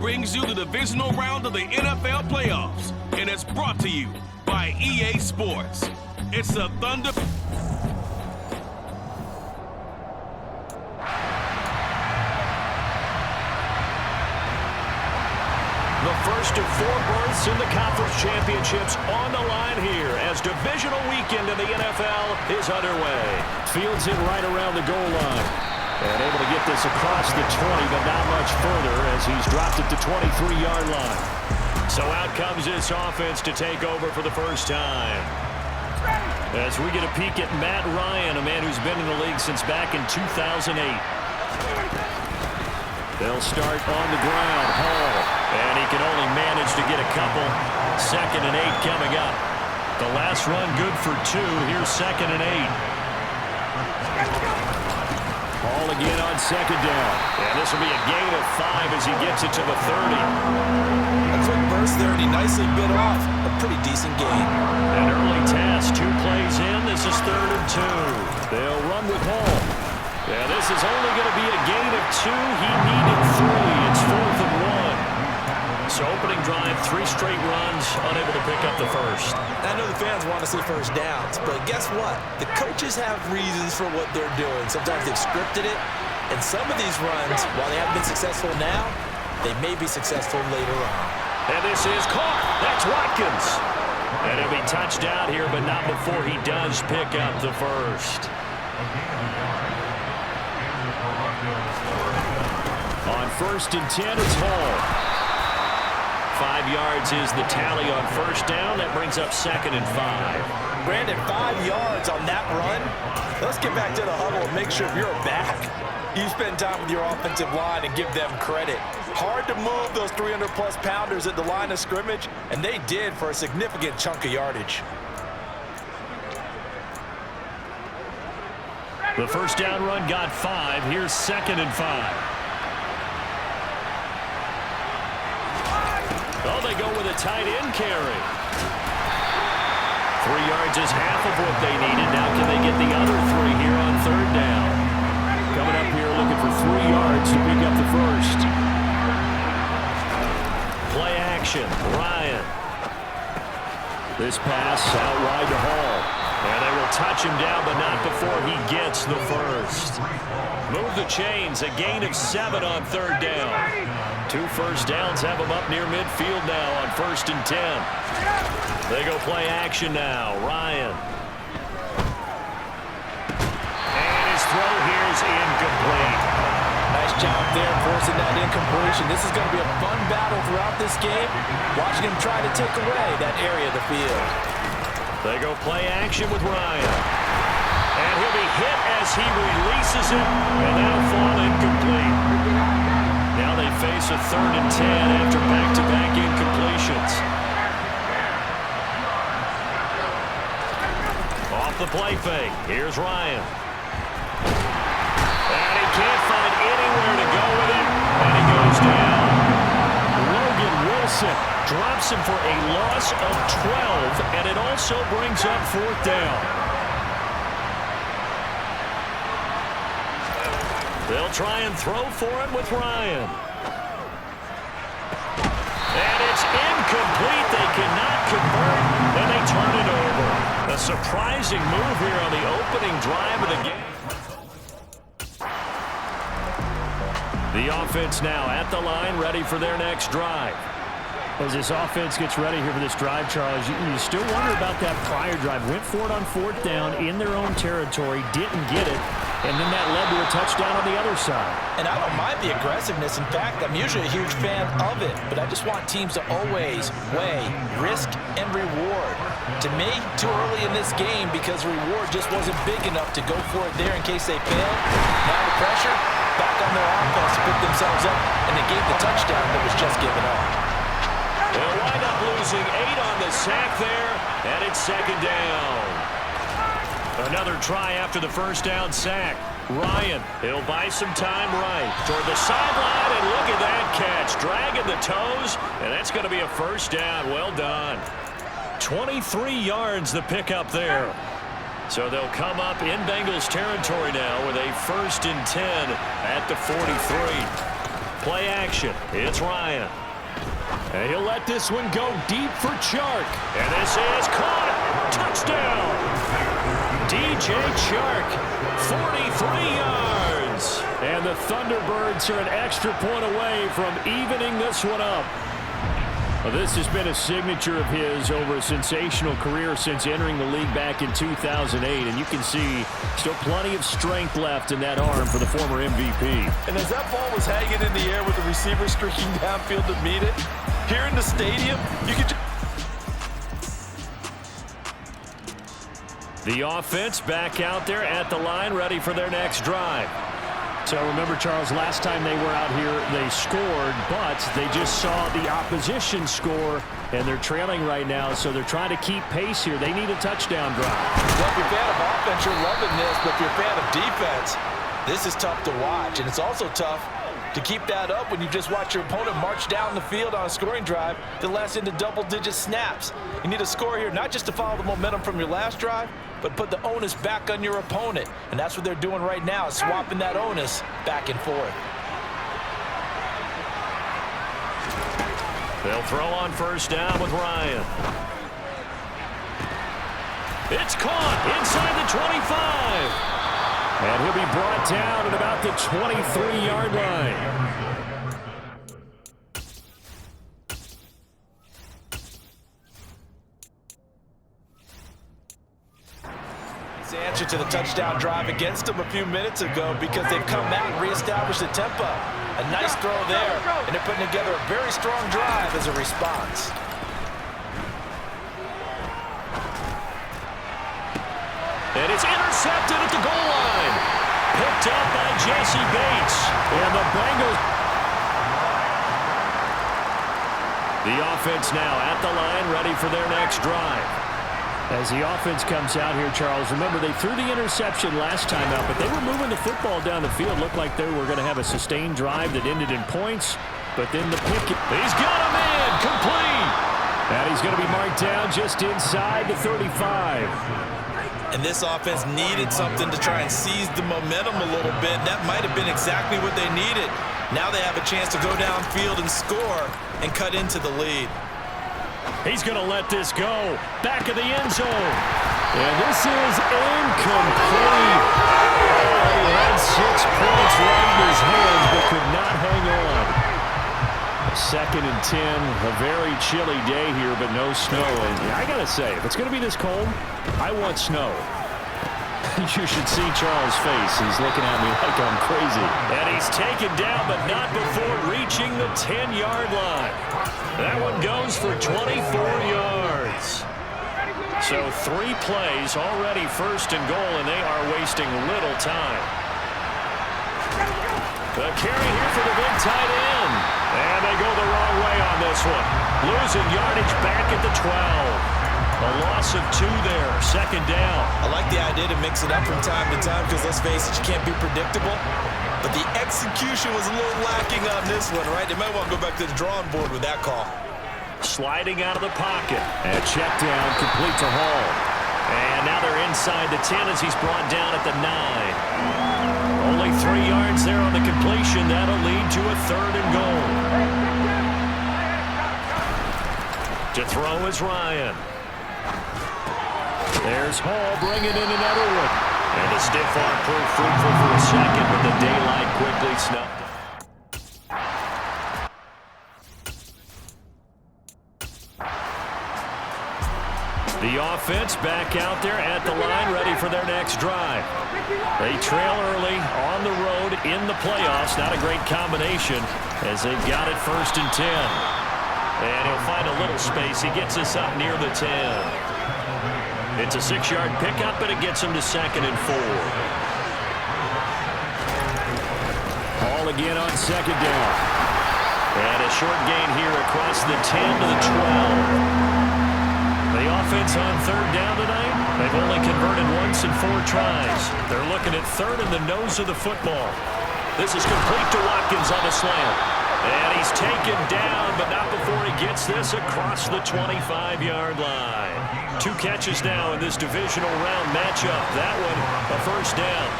brings you the divisional round of the NFL playoffs, and it's brought to you by EA Sports. It's the Thunder... The first of 4 berths in the conference championships on the line here as divisional weekend in the NFL is underway. Fields it right around the goal line. And able to get this across the 20, but not much further as he's dropped it to 23-yard line. So out comes this offense to take over for the first time. As we get a peek at Matt Ryan, a man who's been in the league since back in 2008. They'll start on the ground. Hall. And he can only manage to get a couple. 2nd and 8 coming up. The last run good for 2. Here's 2nd and 8. Hall again on 2nd down. And this will be a gain of 5 as he gets it to the 30. A quick burst there, and he nicely bit off a pretty decent gain. An early task. 2 plays in. This is 3rd and 2. They'll run with Hall. Yeah, this is only going to be a gain of 2. He needed 3. It's 4th and 1. So opening drive, 3 straight runs, unable to pick up the first. I know the fans want to see first downs, but guess what? The coaches have reasons for what they're doing. Sometimes they've scripted it, and some of these runs, while they haven't been successful now, they may be successful later on. And this is caught. That's Watkins. And he'll be touched out here, but not before he does pick up the first. On 1st and 10, it's Hall. 5 yards is the tally on 1st down. That brings up 2nd and 5. Brandon, 5 yards on that run. Let's get back to the huddle and make sure you're back. You spend time with your offensive line and give them credit. Hard to move those 300-plus pounders at the line of scrimmage, and they did for a significant chunk of yardage. The first down run got 5. Here's 2nd and 5. Oh, they go with a tight end carry. 3 yards is half of what they needed. Now can they get the other 3 here on 3rd down? Coming up here looking for 3 yards to pick up the first. Play action. Ryan. This pass out wide to Hall. And they will touch him down, but not before he gets the first. Move the chains. A gain of 7 on 3rd down. 2 first downs have him up near midfield now on 1st and 10. They go play action now. Ryan. And his throw here is incomplete. Nice job there forcing that incompletion. This is going to be a fun battle throughout this game. Watching him try to take away that area of the field. They go play action with Ryan. And he'll be hit as he releases it. And that'll fall incomplete. Now they face a 3rd and 10 after back-to-back incompletions. Off the play fake. Here's Ryan. And he can't find anywhere to go with it. And he goes down. Logan Wilson drops him for a loss of 12. And it also brings up 4th down. They'll try and throw for him with Ryan. And it's incomplete. They cannot convert, and they turn it over. A surprising move here on the opening drive of the game. The offense now at the line, ready for their next drive. As this offense gets ready here for this drive, Charles, you still wonder about that prior drive. Went for it on 4th down in their own territory, didn't get it. And then that led to a touchdown on the other side. And I don't mind the aggressiveness. In fact, I'm usually a huge fan of it. But I just want teams to always weigh risk and reward. To me, too early in this game because reward just wasn't big enough to go for it there in case they failed. Now the pressure, back on their offense to pick themselves up, and they gave the touchdown that was just given up. They'll wind up losing 8 on the sack there, and it's 2nd down. Another try after the first down sack. Ryan, he'll buy some time right toward the sideline, and look at that catch. Dragging the toes, and that's going to be a first down. Well done. 23 yards the pickup there. So they'll come up in Bengals territory now with a 1st and 10 at the 43. Play action. It's Ryan. And he'll let this one go deep for Chark. And this is caught. Touchdown. DJ Chark, 43 yards. And the Thunderbirds are an extra point away from evening this one up. Well, this has been a signature of his over a sensational career since entering the league back in 2008. And you can see still plenty of strength left in that arm for the former MVP. And as that ball was hanging in the air with the receiver streaking downfield to meet it, here in the stadium, you could The offense back out there at the line, ready for their next drive. So remember, Charles, last time they were out here, they scored, but they just saw the opposition score, and they're trailing right now, so they're trying to keep pace here. They need a touchdown drive. Well, if you're a fan of offense, you're loving this, but if you're a fan of defense, this is tough to watch, and it's also tough to keep that up when you just watch your opponent march down the field on a scoring drive that lasts into double-digit snaps. You need a score here, not just to follow the momentum from your last drive, but put the onus back on your opponent. And that's what they're doing right now, swapping that onus back and forth. They'll throw on first down with Ryan. It's caught inside the 25. And he'll be brought down at about the 23-yard line. Answer to the touchdown drive against them a few minutes ago because they've come back and reestablished the tempo. A nice throw there, and they're putting together a very strong drive as a response. And it's intercepted at the goal line. Picked up by Jesse Bates. And the Bengals. The offense now at the line, ready for their next drive. As the offense comes out here, Charles, remember they threw the interception last time out, but they were moving the football down the field. Looked like they were going to have a sustained drive that ended in points, but then the pick. He's got a man complete. And he's going to be marked down just inside the 35. And this offense needed something to try and seize the momentum a little bit. That might have been exactly what they needed. Now they have a chance to go downfield and score and cut into the lead. He's going to let this go. Back of the end zone. And this is incomplete. He had 6 points right in his hands, but could not hang on. 2nd and 10. A very chilly day here, but no snow. And I got to say, if it's going to be this cold, I want snow. You should see Charles' face. He's looking at me like I'm crazy. And he's taken down, but not before reaching the 10-yard line. That one goes for 24 yards. So 3 plays already, 1st and goal, and they are wasting little time. The carry here for the big tight end. And they go the wrong way on this one. Losing yardage back at the 12. A loss of 2 there, 2nd down. I like the idea to mix it up from time to time because, let's face it, you can't be predictable. But the execution was a little lacking on this one, right? They might want to go back to the drawing board with that call. Sliding out of the pocket. And check down, complete to Hall. And now they're inside the 10 as he's brought down at the 9. Only 3 yards there on the completion. That'll lead to a 3rd and goal. To throw is Ryan. There's Hall bringing in another one. And the stiff arm proved fruitful for a second, but the daylight quickly snuffed. The offense back out there at the line, ready for their next drive. They trail early on the road in the playoffs. Not a great combination as they've got it 1st and 10. And he'll find a little space. He gets us up near the 10. It's a 6-yard pickup, but it gets him to 2nd and 4. Hall again on 2nd down. And a short gain here across the 10 to the 12. The offense on 3rd down tonight, they've only converted once in 4 tries. They're looking at 3rd in the nose of the football. This is complete to Watkins on the slant. And he's taken down, but not before he gets this across the 25-yard line. 2 catches now in this divisional round matchup. That one, a 1st down.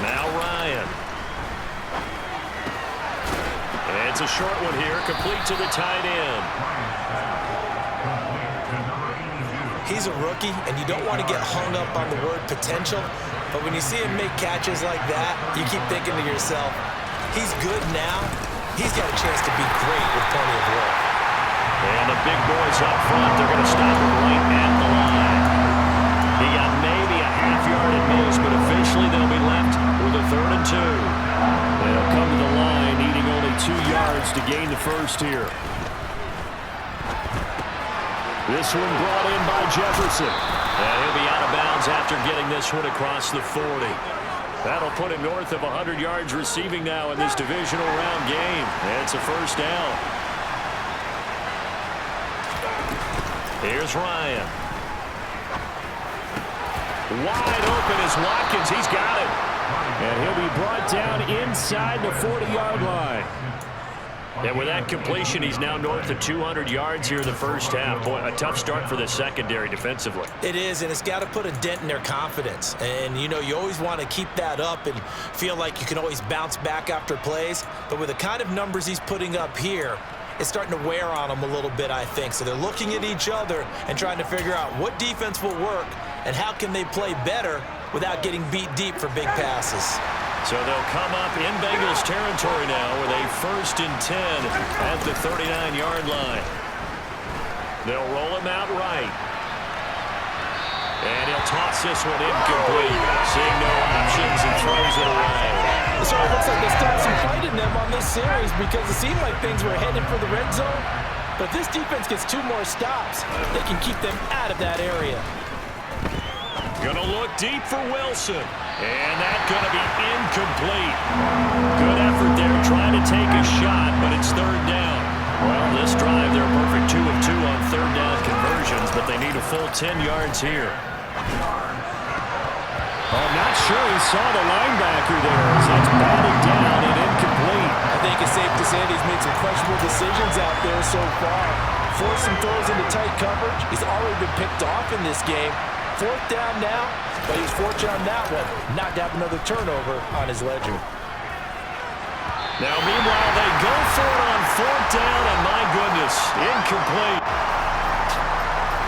Now Ryan. It's a short one here, complete to the tight end. He's a rookie, and you don't want to get hung up on the word potential, but when you see him make catches like that, you keep thinking to yourself, he's good now. He's got a chance to be great with plenty of work. And the big boys up front, they're going to stop him right at the line. He got maybe a half yard at most, but officially they'll be left with a 3rd and 2. They'll come to the line, needing only 2 yards to gain the first here. This one brought in by Jefferson. And he'll be out of bounds after getting this one across the 40. That'll put him north of 100 yards receiving now in this divisional round game. And it's a first down. Here's Ryan. Wide open is Watkins. He's got it. And he'll be brought down inside the 40-yard line. And with that completion, he's now north of 200 yards here in the first half. Boy, a tough start for the secondary defensively. It is, and it's got to put a dent in their confidence. And, you know, you always want to keep that up and feel like you can always bounce back after plays. But with the kind of numbers he's putting up here, it's starting to wear on them a little bit, I think. So they're looking at each other and trying to figure out what defense will work and how can they play better without getting beat deep for big passes. So they'll come up in Bengals territory now with a 1st and 10 at the 39-yard line. They'll roll him out right. And he'll toss this one incomplete. Seeing no options, and throws it away. So it looks like they still have some fight in them on this series because it seemed like things were headed for the red zone. But if this defense gets 2 more stops, they can keep them out of that area. Gonna look deep for Wilson. And that's gonna be incomplete. Good effort there trying to take a shot, but it's 3rd down. Well, this drive, they're perfect 2 of 2 on 3rd down conversions, but they need a full 10 yards here. I'm not sure he saw the linebacker there as that's batted down and incomplete. I think it's safe to say that he's made some questionable decisions out there so far. Forced some throws into tight coverage. He's already been picked off in this game. 4th down now, but he's fortunate on that one not to have another turnover on his ledger. Now, meanwhile, they go for it on 4th down, and my goodness, incomplete.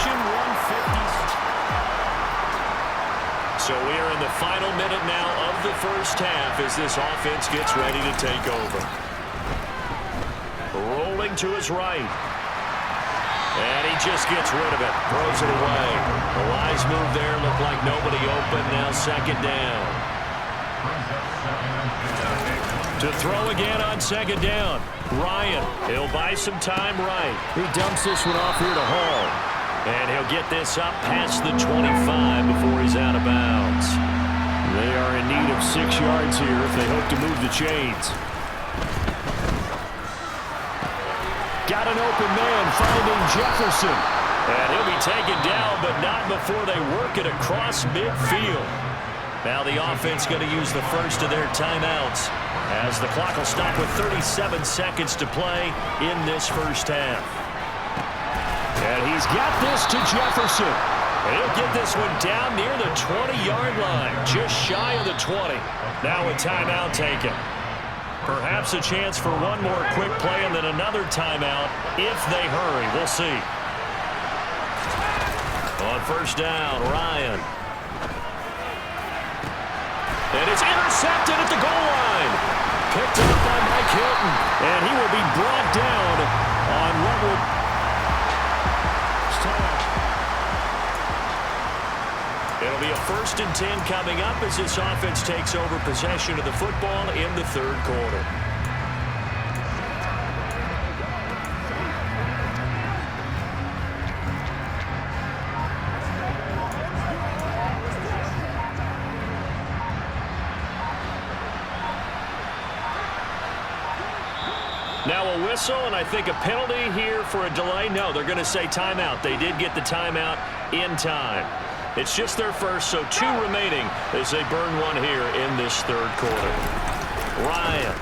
150. So we are in the final minute now of the first half as this offense gets ready to take over. Rolling to his right. And he just gets rid of it, throws it away. The wise move there, looked like nobody open, now 2nd down. To throw again on 2nd down. Ryan, he'll buy some time right. He dumps this one off here to Hall. And he'll get this up past the 25 before he's out of bounds. They are in need of 6 yards here if they hope to move the chains. Got an open man finding Jefferson. And he'll be taken down, but not before they work it across midfield. Now the offense going to use the first of their timeouts as the clock will stop with 37 seconds to play in this first half. And he's got this to Jefferson. And he'll get this one down near the 20-yard line, just shy of the 20. Now a timeout taken. Perhaps a chance for one more quick play and then another timeout if they hurry. We'll see. On 1st down, Ryan. And it's intercepted at the goal line. Picked up by Mike Hilton. And he will be brought down on what will... It'll be a 1st and 10 coming up as this offense takes over possession of the football in the 3rd quarter. Now a whistle, and I think a penalty here for a delay. No, they're going to say timeout. They did get the timeout in time. It's just their first, so 2 remaining as they burn one here in this 3rd quarter. Ryan.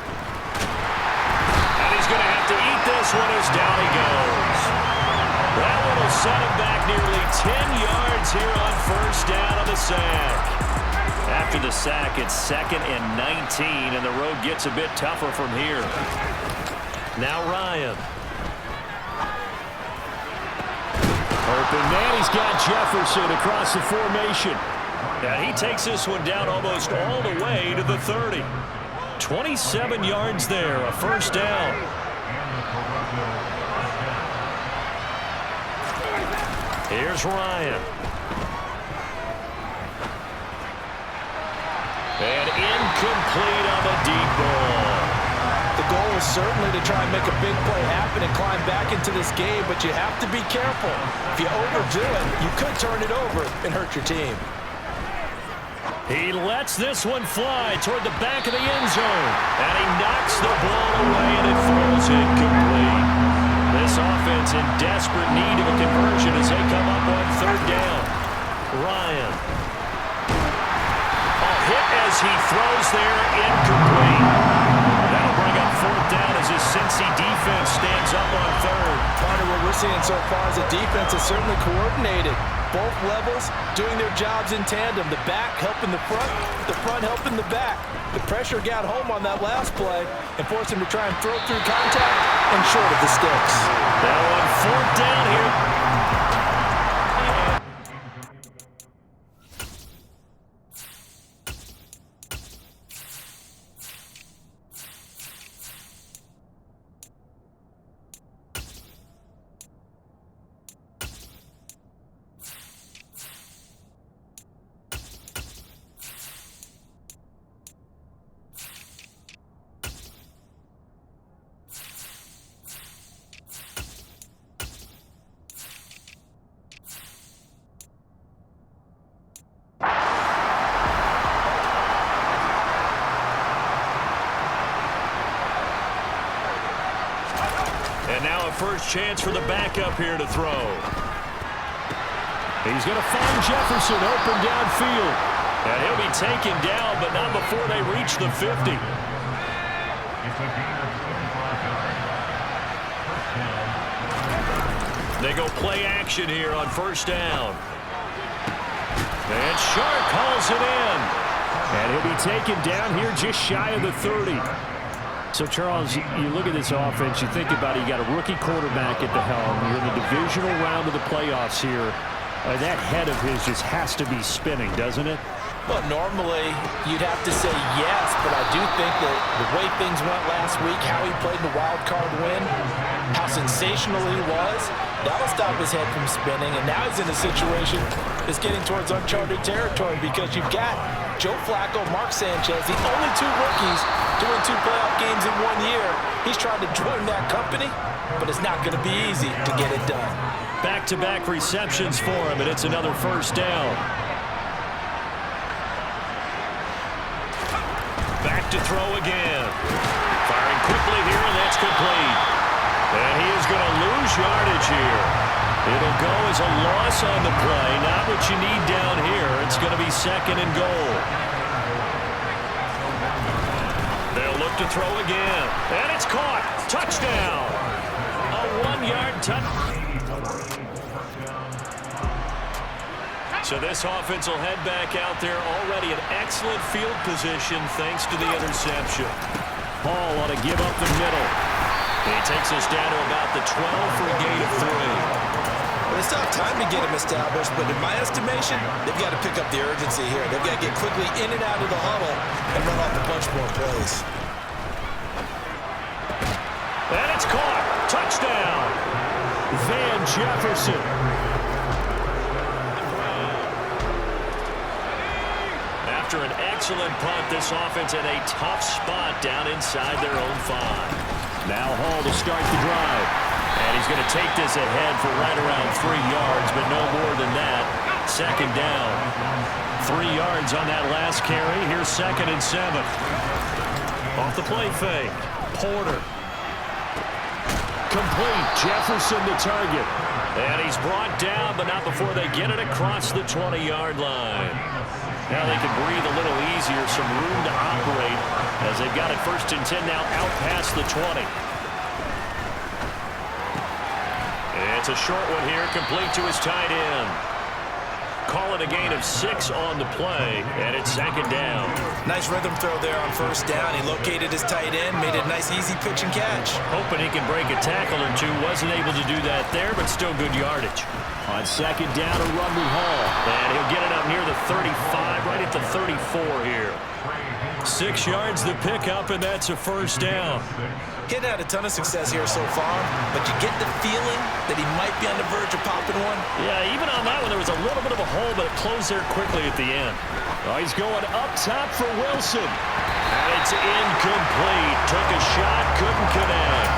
And he's going to have to eat this one as down he goes. That one will set him back nearly 10 yards here on 1st down on the sack. After the sack, it's 2nd and 19, and the road gets a bit tougher from here. Now Ryan. Open man, he's got Jefferson across the formation. And he takes this one down almost all the way to the 30. 27 yards there, a first down. Here's Ryan. And incomplete on the deep ball. The goal is certainly to try and make a big play happen and climb back into this game, but you have to be careful. If you overdo it, you could turn it over and hurt your team. He lets this one fly toward the back of the end zone. And he knocks the ball away, and it throws incomplete. This offense in desperate need of a conversion as they come up on third down. Ryan. A hit as he throws there, incomplete. That'll bring up fourth down as his Cincy defense stands up on third. Part of what we're seeing so far is the defense is certainly coordinated. Both levels doing their jobs in tandem. The back helping the front helping the back. The pressure got home on that last play and forced him to try and throw through contact and short of the sticks. Now on fourth down here. And now a first chance for the backup here to throw. He's going to find Jefferson open downfield. And he'll be taken down, but not before they reach the 50. They go play action here on first down. And Sharp calls it in. And he'll be taken down here just shy of the 30. So, Charles, you look at this offense, you think about it, you got a rookie quarterback at the helm. You're in the divisional round of the playoffs here. That head of his just has to be spinning, doesn't it? Well, normally you'd have to say yes, but I do think that the way things went last week, how he played in the wild card win, how sensational he was, that'll stop his head from spinning. And now he's in a situation that's getting towards uncharted territory because you've got Joe Flacco, Mark Sanchez, the only two rookies to win 2 playoff games in 1 year. He's trying to join that company, but it's not going to be easy to get it done. Back-to-back receptions for him, and it's another first down. Back to throw again. Firing quickly here, and that's complete. And he is going to lose yardage here. It'll go as a loss on the play. Not what you need down here. It's going to be second and goal. They'll look to throw again. And it's caught. Touchdown. A 1-yard touchdown. So this offense will head back out there already in excellent field position thanks to the interception. Hall ought to give up the middle. He takes us down to about the 12 for a gain of 3. Well, they still have time to get him established, but in my estimation, they've got to pick up the urgency here. They've got to get quickly in and out of the huddle and run off a bunch more plays. And it's caught. Touchdown. Van Jefferson. After an excellent punt, this offense in a tough spot down inside their own 5. Now Hall to start the drive. And he's going to take this ahead for right around 3 yards, but no more than that. Second down. 3 yards on that last carry. Here's 2nd and 7. Off the play fake. Porter. Complete. Jefferson the target. And he's brought down, but not before they get it across the 20-yard line. Now they can breathe a little easier, some room to operate as they've got it 1st and 10 now out past the 20. It's a short one here, complete to his tight end. Call it a gain of 6 on the play, and it's second down. Nice rhythm throw there on first down. He located his tight end, made it a nice easy pitch and catch. Hoping he can break a tackle or two. Wasn't able to do that there, but still good yardage. On second down, a run with Hall. And he'll get it up near the 35, right at the 34 here. 6 yards the pickup, and that's a first down. Getting had a ton of success here so far, but you get the feeling that he might be on the verge of popping one. Yeah, even on that one, there was a little bit of a hole, but it closed there quickly at the end. Oh, he's going up top for Wilson. And it's incomplete. Took a shot, couldn't connect.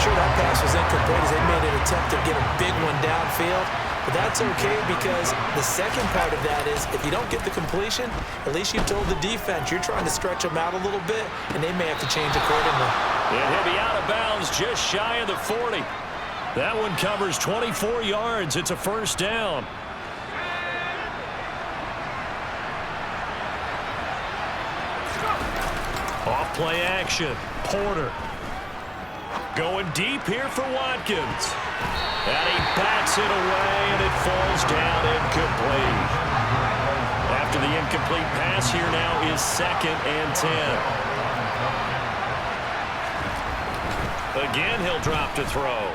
Sure, that pass was incomplete as they made an attempt to get a big one downfield. But that's okay because the second part of that is if you don't get the completion, at least you've told the defense you're trying to stretch them out a little bit, and they may have to change accordingly. And he'll be out of bounds just shy of the 40. That one covers 24 yards. It's a first down. Off play action. Porter. Going deep here for Watkins. And he bats it away, and it falls down incomplete. After the incomplete pass, here now is 2nd and 10. Again, he'll drop to throw.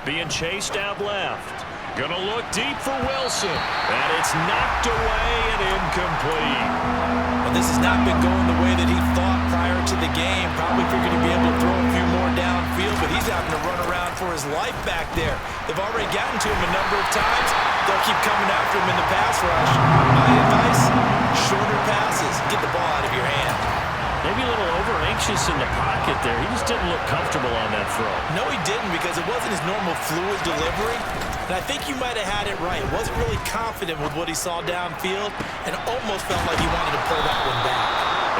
Being chased out left. Gonna look deep for Wilson. And it's knocked away and incomplete. Well, this has not been going the way that he thought prior to the game. Probably figured he'd be able to throw a few more downfield, but he's having to run around for his life back there. They've already gotten to him a number of times. They'll keep coming after him in the pass rush. My advice, shorter passes. Get the ball out of your hand. Maybe a little over-anxious in the pocket there. He just didn't look comfortable on that throw. No, he didn't because it wasn't his normal fluid delivery. And I think you might have had it right. Wasn't really confident with what he saw downfield and almost felt like he wanted to pull that one back.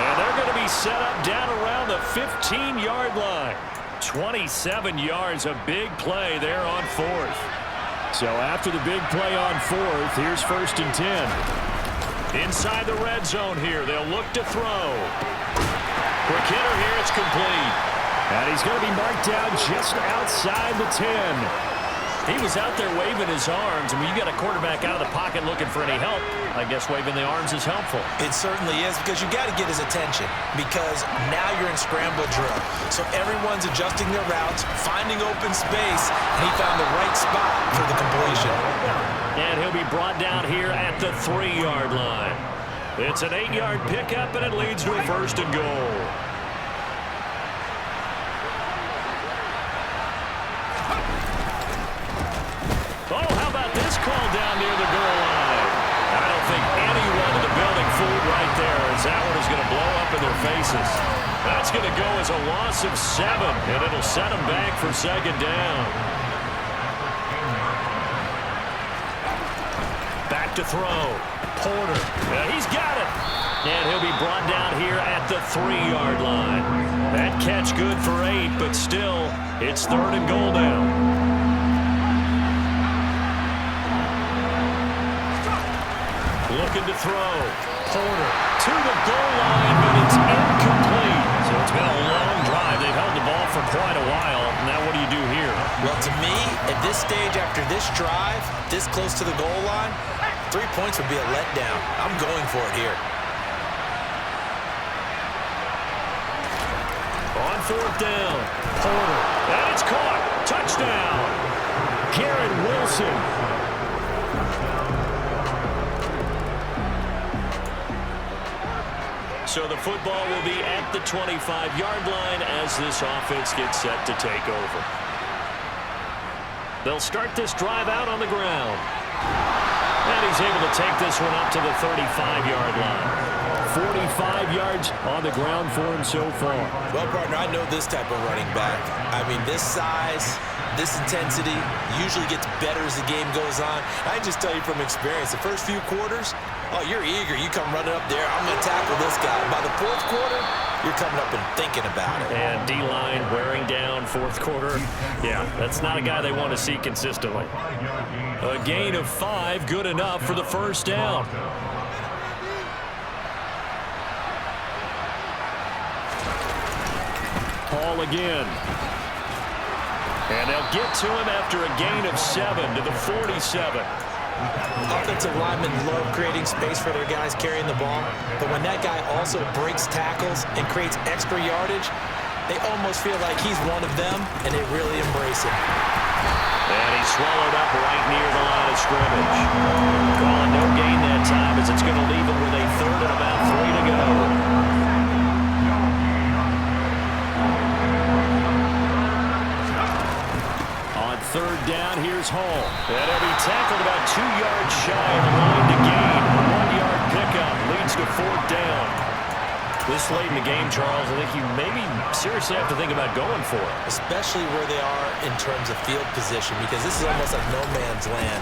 And they're going to be set up down around the 15-yard line. 27 yards, a big play there on 4th. So after the big play on 4th, here's 1st and 10. Inside the red zone here, they'll look to throw. Quick hitter here, it's complete. And he's going to be marked down just outside the 10. He was out there waving his arms, and when you got a quarterback out of the pocket looking for any help, I guess waving the arms is helpful. It certainly is because you got to get his attention because now you're in scramble drill. So everyone's adjusting their routes, finding open space, and he found the right spot for the completion. And he'll be brought down here at the 3-yard line. It's an 8-yard pickup, and it leads to a 1st and goal. Oh, how about this call down near the goal line? I don't think anyone in the building fooled right there as that one is going to blow up in their faces. That's going to go as a loss of 7, and it'll set them back for 2nd down. Back to throw. Porter. He's got it. And he'll be brought down here at the 3-yard line. That catch good for 8, but still, it's 3rd and goal now. Looking to throw. Porter to the goal line, but it's incomplete. So it's been a long drive. They've held the ball for quite a while. Now what do you do here? Well, to me, at this stage after this drive, this close to the goal line, 3 points would be a letdown. I'm going for it here. On 4th down. Porter. And it's caught. Touchdown. Garrett Wilson. So the football will be at the 25-yard line as this offense gets set to take over. They'll start this drive out on the ground. And he's able to take this one up to the 35-yard line. 45 yards on the ground for him so far. Well, partner, I know this type of running back. I mean, this size, this intensity usually gets better as the game goes on. I can just tell you from experience, the first few quarters, oh, you're eager. You come running up there. I'm going to tackle this guy. By the 4th quarter, you're coming up and thinking about it. And D-line wearing down 4th quarter. Yeah, that's not a guy they want to see consistently. A gain of 5, good enough for the 1st down. Hall again. And they'll get to him after a gain of 7 to the 47. Offensive linemen love creating space for their guys carrying the ball, but when that guy also breaks tackles and creates extra yardage, they almost feel like he's one of them, and they really embrace him. And he's swallowed up right near the line of scrimmage. Calling no gain that time as it's going to leave him with a third and about 3 to go. On third down, here's Hall. And he'll be tackled about 2 yards shy of the line to gain. 1-yard pickup leads to fourth down. This late in the game, Charles, I think you maybe seriously have to think about going for it. Especially where they are in terms of field position, because this is almost like no man's land.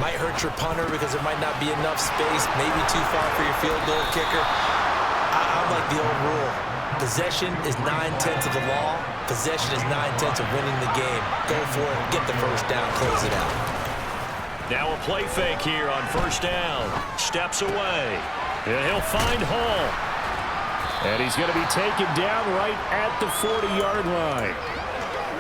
Might hurt your punter because there might not be enough space, maybe too far for your field goal kicker. I like the old rule. Possession is 9/10 of the law. Possession is 9/10 of winning the game. Go for it, get the first down, close it out. Now a play fake here on first down. Steps away. And he'll find Hall. And he's going to be taken down right at the 40-yard line.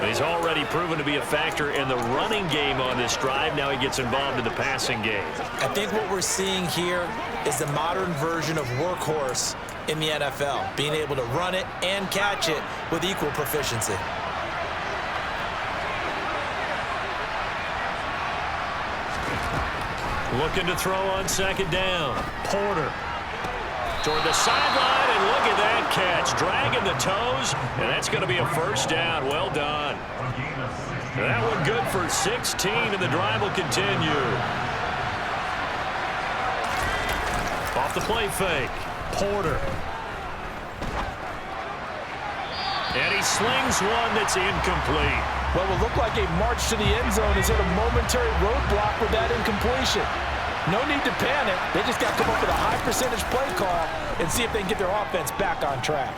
He's already proven to be a factor in the running game on this drive. Now he gets involved in the passing game. I think what we're seeing here is the modern version of workhorse in the NFL, being able to run it and catch it with equal proficiency. Looking to throw on second down. Porter. Toward the sideline, and look at that catch. Dragging the toes, and that's going to be a first down. Well done. That one good for 16, and the drive will continue. Off the play fake. Porter. And he slings one that's incomplete. What will look like a march to the end zone is hit a momentary roadblock with that incompletion. No need to panic. They just got to come up with a high percentage play call and see if they can get their offense back on track.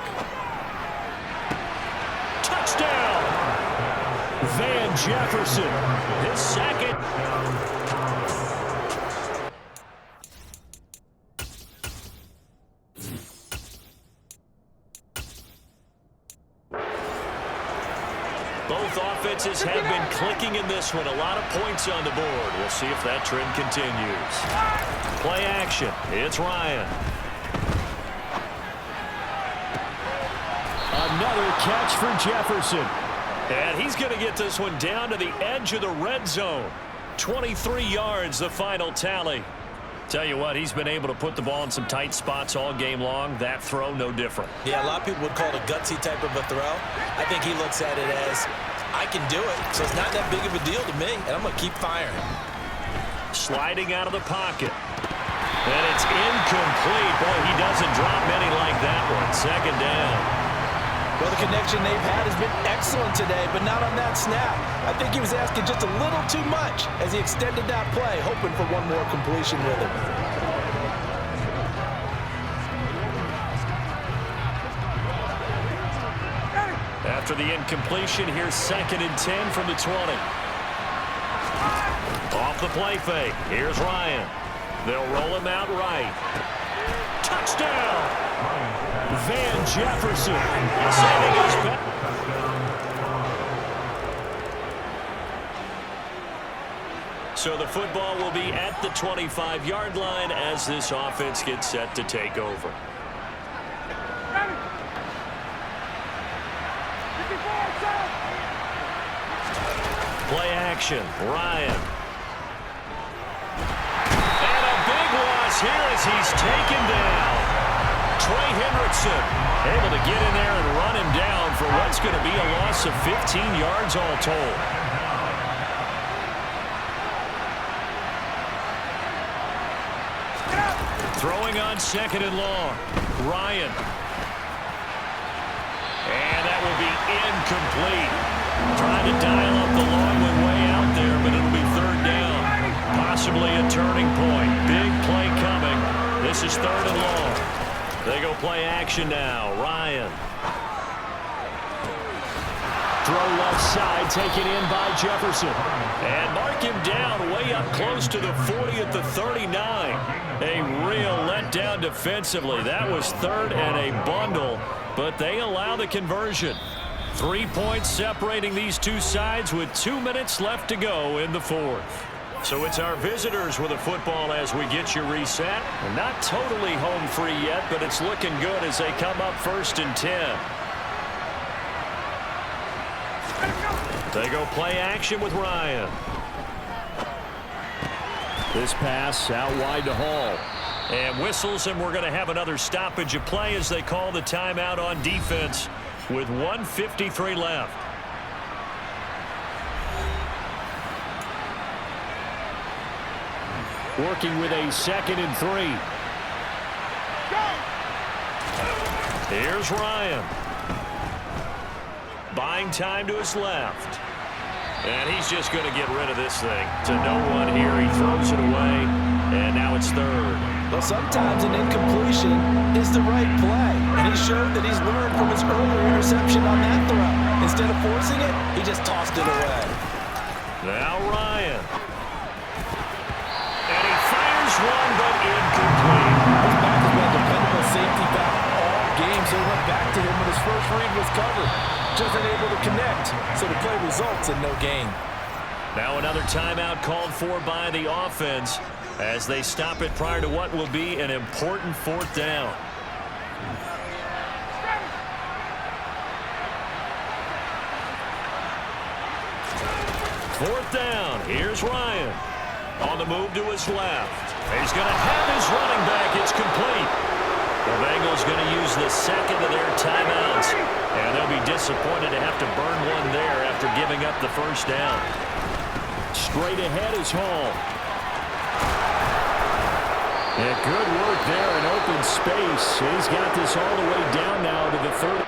Touchdown! Van Jefferson, his second. Both offenses have been clicking in this one. A lot of points on the board. We'll see if that trend continues. Play action. It's Ryan. Another catch for Jefferson. And he's going to get this one down to the edge of the red zone. 23 yards, the final tally. Tell you what, he's been able to put the ball in some tight spots all game long. That throw, no different. Yeah, a lot of people would call it a gutsy type of a throw. I think he looks at it as, I can do it, so it's not that big of a deal to me, and I'm going to keep firing. Sliding out of the pocket. And it's incomplete. Boy, he doesn't drop many like that one. Second down. Well, the connection they've had has been excellent today, but not on that snap. I think he was asking just a little too much as he extended that play, hoping for one more completion with him. After the incompletion, here's 2nd and 10 from the 20. Off the play fake. Here's Ryan. They'll roll him out right. Touchdown! Van Jefferson saving his back. So the football will be at the 25-yard line as this offense gets set to take over. Play action. Ryan. And a big loss here as he's taken down. Trey Hendrickson able to get in there and run him down for what's going to be a loss of 15 yards all told. Throwing on 2nd and long. Ryan. And that will be incomplete. Trying to dial up the long one way out there, but it'll be 3rd down. Possibly a turning point. Big play coming. This is 3rd and long. They go play action now. Ryan. Throw left side, taken in by Jefferson. And mark him down way up close to the 40 at the 39. A real letdown defensively. That was 3rd and a bundle, but they allow the conversion. 3 points separating these two sides with 2 minutes left to go in the 4th. So it's our visitors with a football as we get you reset. And not totally home free yet, but it's looking good as they come up 1st and 10. They go play action with Ryan. This pass out wide to Hall. And whistles, and we're going to have another stoppage of play as they call the timeout on defense with 1:53 left. Working with a 2nd and 3. Here's Ryan. Buying time to his left. And he's just going to get rid of this thing. To no one here. He throws it away. And now it's 3rd. Well, sometimes an incompletion is the right play. And he showed that he's learned from his earlier interception on that throw. Instead of forcing it, he just tossed it away. Now Ryan. And he fires one, but incomplete. His back has been a dependable safety back all game, so he went back to him when his first read was covered. Just unable to connect, so the play results in no gain. Now another timeout called for by the offense as they stop it prior to what will be an important 4th down. Fourth down. Here's Ryan. On the move to his left. He's going to have his running back. It's complete. The Bengals going to use the 2nd of their timeouts. And they'll be disappointed to have to burn one there after giving up the 1st down. Straight ahead is Hall. Yeah, good work there in open space. He's got this all the way down now to the 30.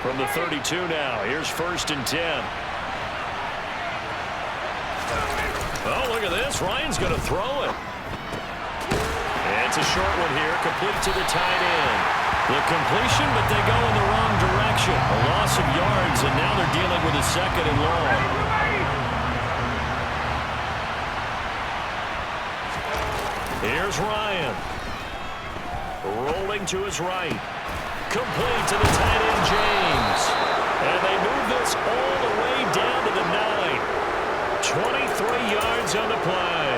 From the 32 now, here's 1st and 10. Oh, look at this. Ryan's going to throw it. And it's a short one here, complete to the tight end. The completion, but they go in the wrong direction. A loss of yards, and now they're dealing with a 2nd and long. Here's Ryan. Rolling to his right. Complete to the tight end, James. And they move this all the way down to the 9. 23 yards on the play.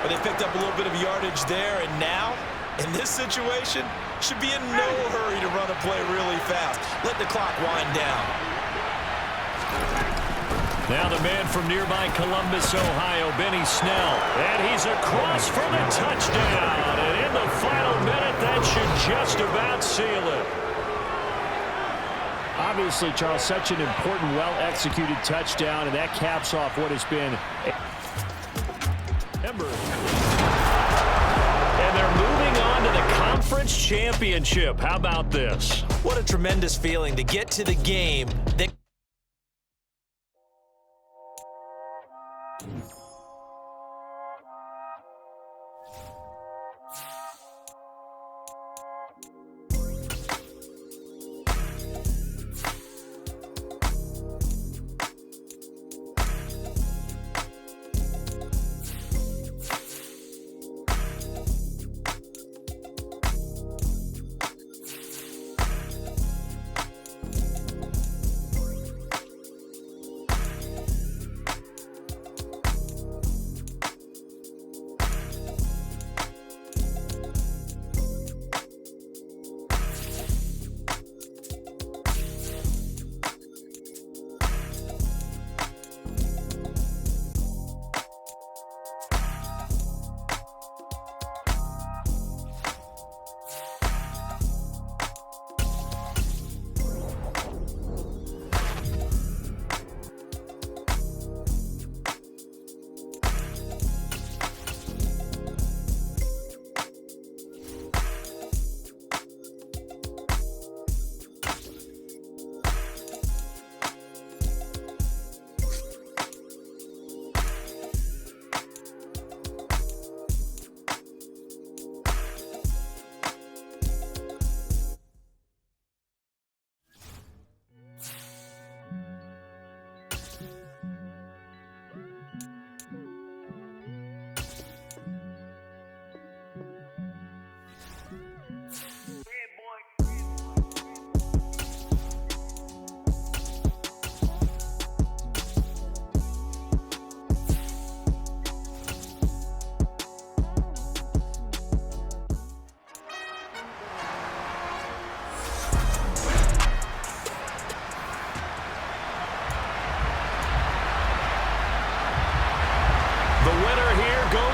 But they picked up a little bit of yardage there, and now, in this situation, should be in no hurry to run a play really fast. Let the clock wind down. Now the man from nearby Columbus, Ohio, Benny Snell. And he's across for the touchdown. And in the final minute, that should just about seal it. Obviously, Charles, such an important, well-executed touchdown, and that caps off what has been And they're moving on to the conference championship. How about this? What a tremendous feeling to get to the game that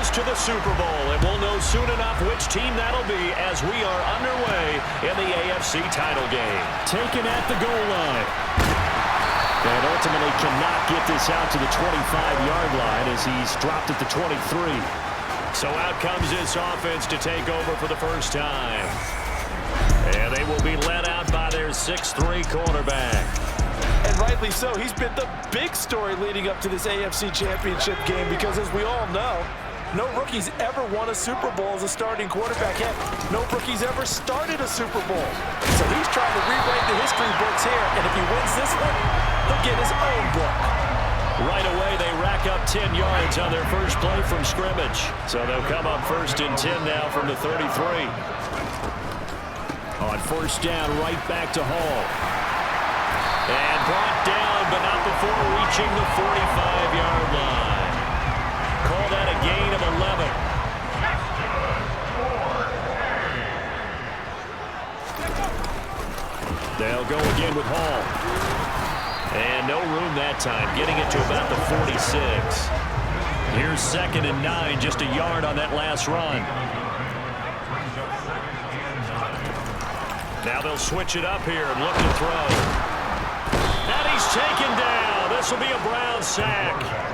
advance to the Super Bowl, and we'll know soon enough which team that'll be as we are underway in the AFC title game. Taken at the goal line. And ultimately cannot get this out to the 25-yard line as he's dropped at the 23. So out comes this offense to take over for the first time. And they will be led out by their 6'3" quarterback. And rightly so. He's been the big story leading up to this AFC Championship game because, as we all know, no rookie's ever won a Super Bowl as a starting quarterback. Heck, no rookie's ever started a Super Bowl. So he's trying to rewrite the history books here, and if he wins this one, he'll get his own book. Right away, they rack up 10 yards on their first play from scrimmage. So they'll come up 1st and 10 now from the 33. On first down, right back to Hall. And brought down, but not before reaching the 45-yard line. Call that a gain of 11. They'll go again with Hall. And no room that time, getting it to about the 46. Here's 2nd and 9, just a yard on that last run. Now they'll switch it up here and look to throw. And he's taken down. This will be a Brown sack.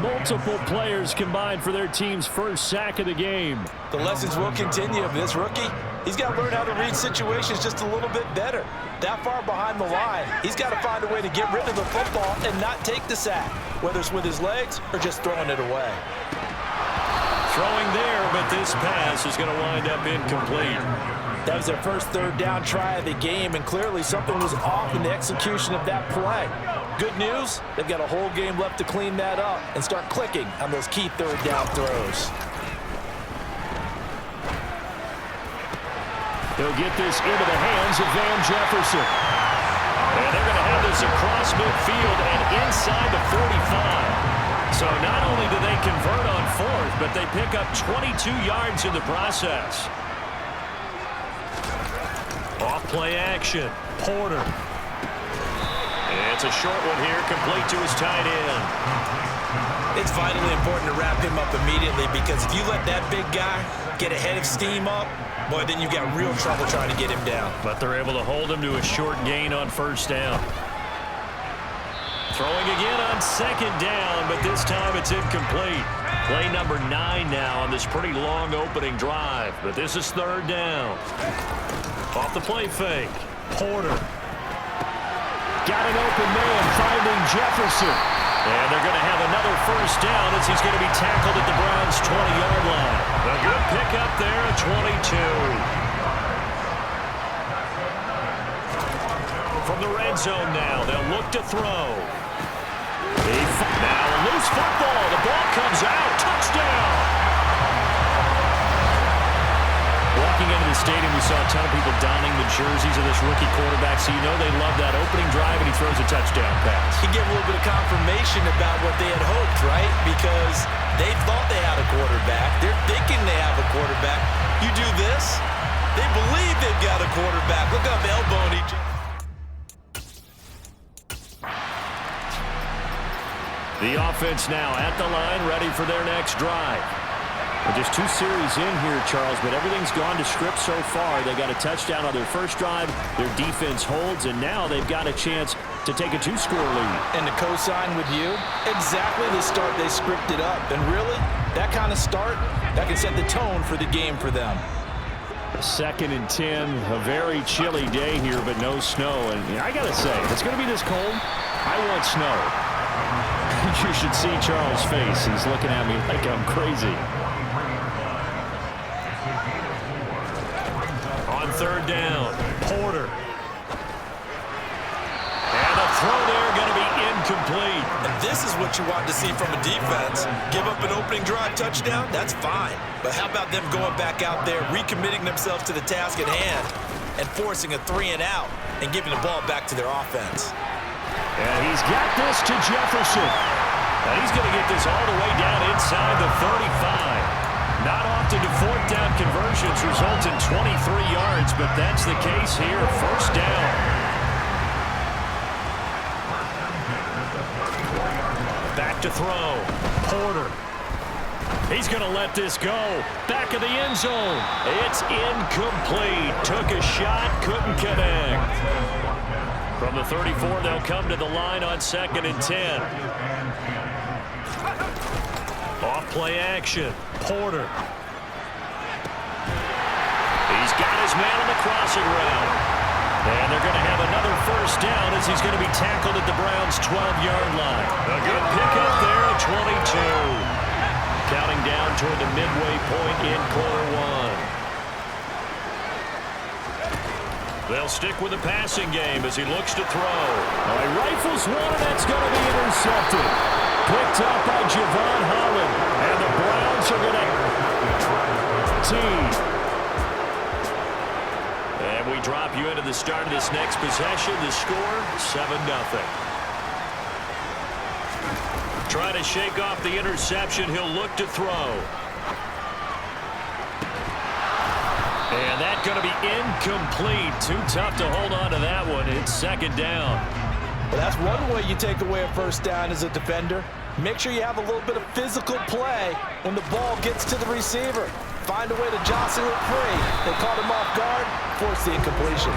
Multiple players combined for their team's first sack of the game. The lessons will continue of this rookie. He's got to learn how to read situations just a little bit better. That far behind the line, he's got to find a way to get rid of the football and not take the sack, whether it's with his legs or just throwing it away. Throwing there, but this pass is going to wind up incomplete. That was their first 3rd down try of the game, and clearly something was off in the execution of that play. Good news, they've got a whole game left to clean that up and start clicking on those key 3rd down throws. They'll get this into the hands of Van Jefferson. And they're going to have this across midfield and inside the 45. So not only do they convert on 4th, but they pick up 22 yards in the process. Off play action. Porter. And it's a short one here, complete to his tight end. It's vitally important to wrap him up immediately because if you let that big guy get a head of steam up, boy, then you've got real trouble trying to get him down. But they're able to hold him to a short gain on 1st down. Throwing again on 2nd down, but this time it's incomplete. Play number 9 now on this pretty long opening drive. But this is 3rd down. Off the play fake. Porter. Got an open man finding Jefferson. And they're going to have another 1st down as he's going to be tackled at the Browns' 20-yard line. A good pickup there at 22. From the red zone now, they'll look to throw. Now a loose football. The ball comes out. Touchdown. Walking into the stadium, we saw a ton of people donning the jerseys of this rookie quarterback, so you know they love that opening drive, and he throws a touchdown pass. He gave a little bit of confirmation about what they had hoped, right? Because they thought they had a quarterback. They're thinking they have a quarterback. You do this, they believe they've got a quarterback. Look up, elbowing each other. The offense now at the line, ready for their next drive. Well, just 2 series in here, Charles, but everything's gone to script so far. They got a touchdown on their first drive. Their defense holds, and now they've got a chance to take a 2-score lead. And to co-sign with you, exactly the start they scripted up. And really, that kind of start, that can set the tone for the game for them. 2nd and 10, a very chilly day here, but no snow. And I got to say, if it's going to be this cold, I want snow. You should see Charles' face. He's looking at me like I'm crazy. On 3rd down, Porter. And the throw there going to be incomplete. And this is what you want to see from a defense. Give up an opening drive touchdown, that's fine. But how about them going back out there, recommitting themselves to the task at hand, and forcing a 3-and-out and giving the ball back to their offense. And he's got this to Jefferson. And he's going to get this all the way down inside the 35. Not often do 4th down conversions result in 23 yards, but that's the case here. 1st down. Back to throw. Porter. He's going to let this go. Back of the end zone. It's incomplete. Took a shot, couldn't connect. From the 34, they'll come to the line on 2nd and 10. Off play action. Porter. He's got his man on the crossing route. And they're going to have another first down as he's going to be tackled at the Browns' 12-yard line. A good pickup there at 22. Counting down toward the midway point in quarter one. They'll stick with the passing game as he looks to throw. He rifles one, and that's going to be intercepted. Picked up by Javon Holland. And the Browns are going to tee. And we drop you into the start of this next possession. The score, 7-0. Trying to shake off the interception. He'll look to throw. And that's going to be incomplete. Too tough to hold on to that one. It's 2nd down. Well, that's one way you take away a first down as a defender. Make sure you have a little bit of physical play when the ball gets to the receiver. Find a way to jostle it free. They caught him off guard, forced the incompletion.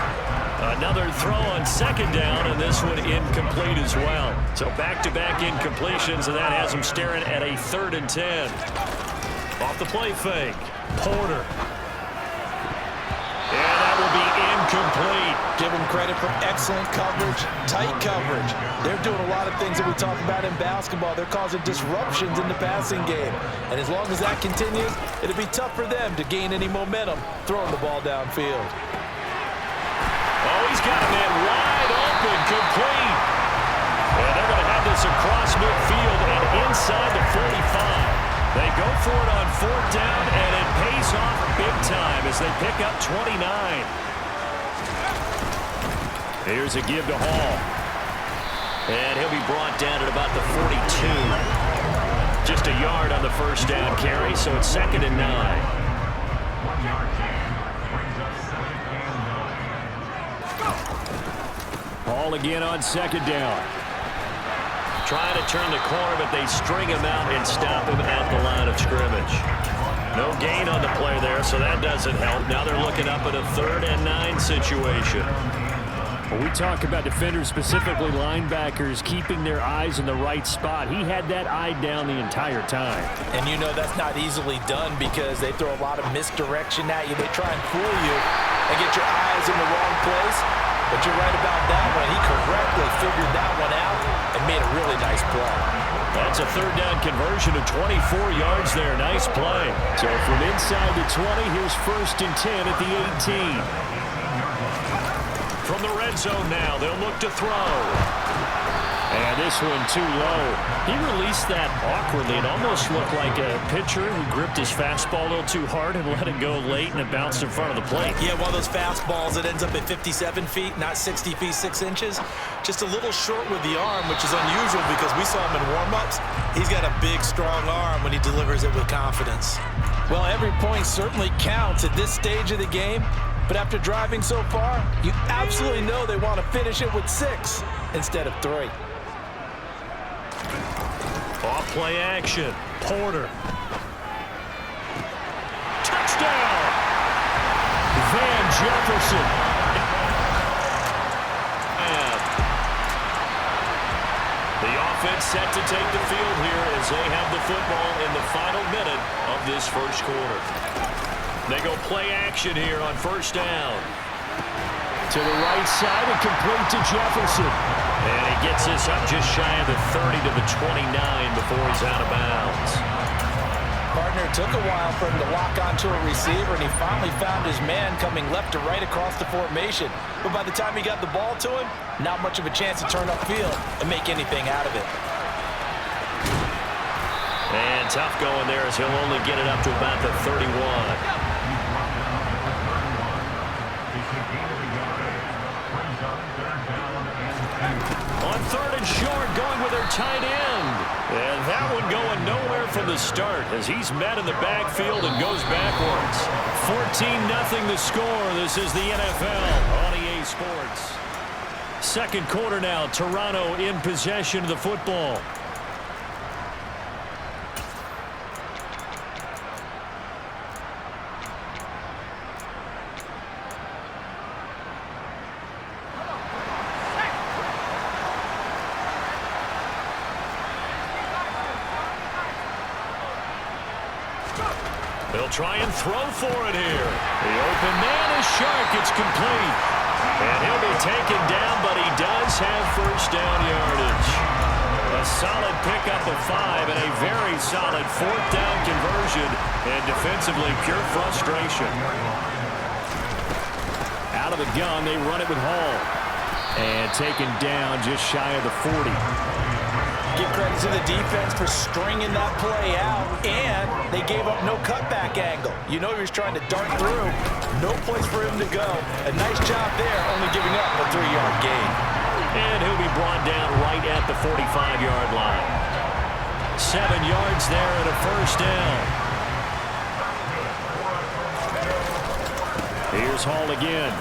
Another throw on 2nd down, and this one incomplete as well. So back-to-back incompletions, and that has him staring at a 3rd and 10. Off the play fake. Porter. And that will be incomplete. Give them credit for excellent coverage, tight coverage. They're doing a lot of things that we talk about in basketball. They're causing disruptions in the passing game. And as long as that continues, it'll be tough for them to gain any momentum throwing the ball downfield. Oh, he's got a man wide open, complete. And they're going to have this across midfield and inside the 45. They go for it on 4th down, and it pays off big time as they pick up 29. Here's a give to Hall. And he'll be brought down at about the 42. Just a yard on the first down carry, so it's 2nd and 9. Hall again on 2nd down. Trying to turn the corner, but they string him out and stop him at the line of scrimmage. No gain on the play there, so that doesn't help. Now they're looking up at a 3rd and 9 situation. When we talk about defenders, specifically linebackers, keeping their eyes in the right spot, he had that eye down the entire time. And you know that's not easily done because they throw a lot of misdirection at you. They try and fool you and get your eyes in the wrong place. But you're right about that one. He correctly figured that one out and made a really nice play. That's a 3rd down conversion of 24 yards there. Nice play. So from inside the 20, here's 1st and 10 at the 18. From the red zone now, they'll look to throw. And this one too low. He released that awkwardly. It almost looked like a pitcher who gripped his fastball a little too hard and let it go late, and it bounced in front of the plate. Yeah, one of those fastballs that ends up at 57 feet, not 60 feet, 6 inches. Just a little short with the arm, which is unusual because we saw him in warm-ups. He's got a big, strong arm when he delivers it with confidence. Well, every point certainly counts at this stage of the game. But after driving so far, you absolutely know they want to finish it with 6 instead of 3. Off play action. Porter. Touchdown! Van Jefferson. And the offense set to take the field here as they have the football in the final minute of this first quarter. They go play action here on 1st down. To the right side and complete to Jefferson. And he gets this up just shy of the 30 to the 29 before he's out of bounds. Partner, it took a while for him to lock onto a receiver, and he finally found his man coming left to right across the formation. But by the time he got the ball to him, not much of a chance to turn upfield and make anything out of it. And tough going there as he'll only get it up to about the 31. On 3rd and short, going with their tight end. And that one going nowhere from the start as he's met in the backfield and goes backwards. 14-0 the score. This is the NFL on EA Sports. 2nd quarter now. Toronto in possession of the football. They'll try and throw for it here. The open man is Shark. It's complete. And he'll be taken down, but he does have first down yardage. A solid pickup of 5 and a very solid fourth down conversion. And defensively, pure frustration. Out of the gun, they run it with Hall. And taken down just shy of the 40. Give credit to the defense for stringing that play out, and they gave up no cutback angle. You know he was trying to dart through. No place for him to go. A nice job there, only giving up a 3-yard gain. And he'll be brought down right at the 45-yard line. 7 yards there and a first down. Here's Hall again.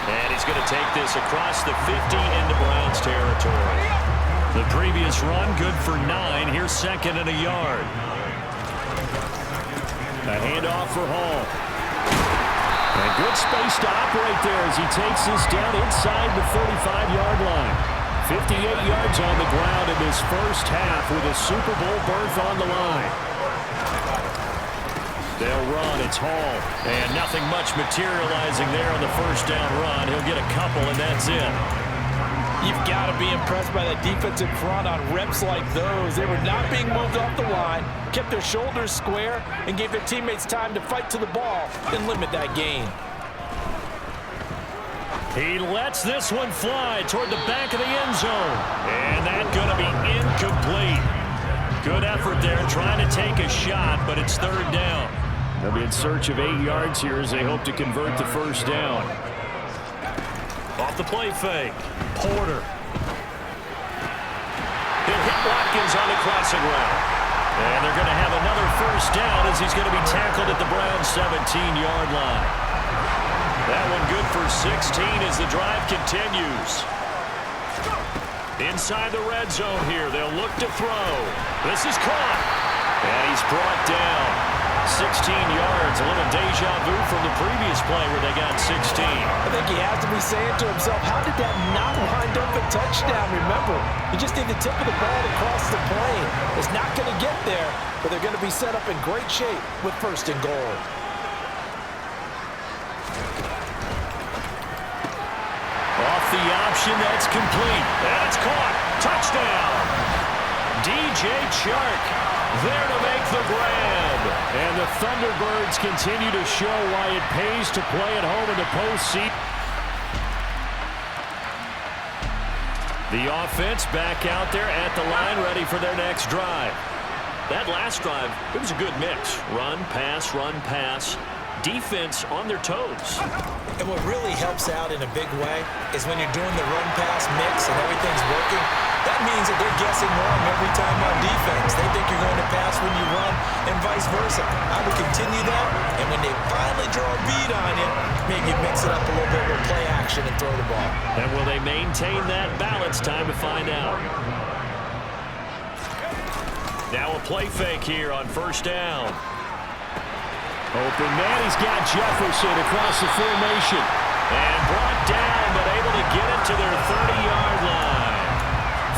And he's going to take this across the 50 into Browns territory. The previous run, good for 9. Here's second and a yard. A handoff for Hall. And good space to operate there as he takes this down inside the 35-yard line. 58 yards on the ground in this first half with a Super Bowl berth on the line. They'll run. It's Hall. And nothing much materializing there on the first down run. He'll get a couple, and that's it. You've got to be impressed by that defense in front on reps like those. They were not being moved off the line, kept their shoulders square, and gave their teammates time to fight to the ball and limit that gain. He lets this one fly toward the back of the end zone. And that's going to be incomplete. Good effort there trying to take a shot, but it's third down. They'll be in search of 8 yards here as they hope to convert the first down. Off the play fake. Porter. He'll hit Watkins on the crossing route. And they're going to have another first down as he's going to be tackled at the Browns' 17-yard line. That one good for 16 as the drive continues. Inside the red zone here, they'll look to throw. This is caught. And he's brought down. 16 yards, a little deja vu from the previous play where they got 16. I think he has to be saying to himself, how did that not wind up a touchdown? Remember, you just need the tip of the ball to cross the plane. It's not going to get there, but they're going to be set up in great shape with first and goal. Off the option, that's complete. That's caught. Touchdown. DJ Chark there to make the grab. And the Thunderbirds continue to show why it pays to play at home in the postseason. The offense back out there at the line, ready for their next drive. That last drive, it was a good mix. Run, pass. Defense on their toes. And what really helps out in a big way is when you're doing the run-pass mix and everything's working, that means that they're guessing wrong every time on defense. They think you're going to pass when you run and vice versa. I would continue that, and when they finally draw a bead on you, maybe you mix it up a little bit with play action and throw the ball. And will they maintain that balance? Time to find out. Now a play fake here on first down. Open man, he's got Jefferson across the formation. And brought down, but able to get it to their 30-yard line.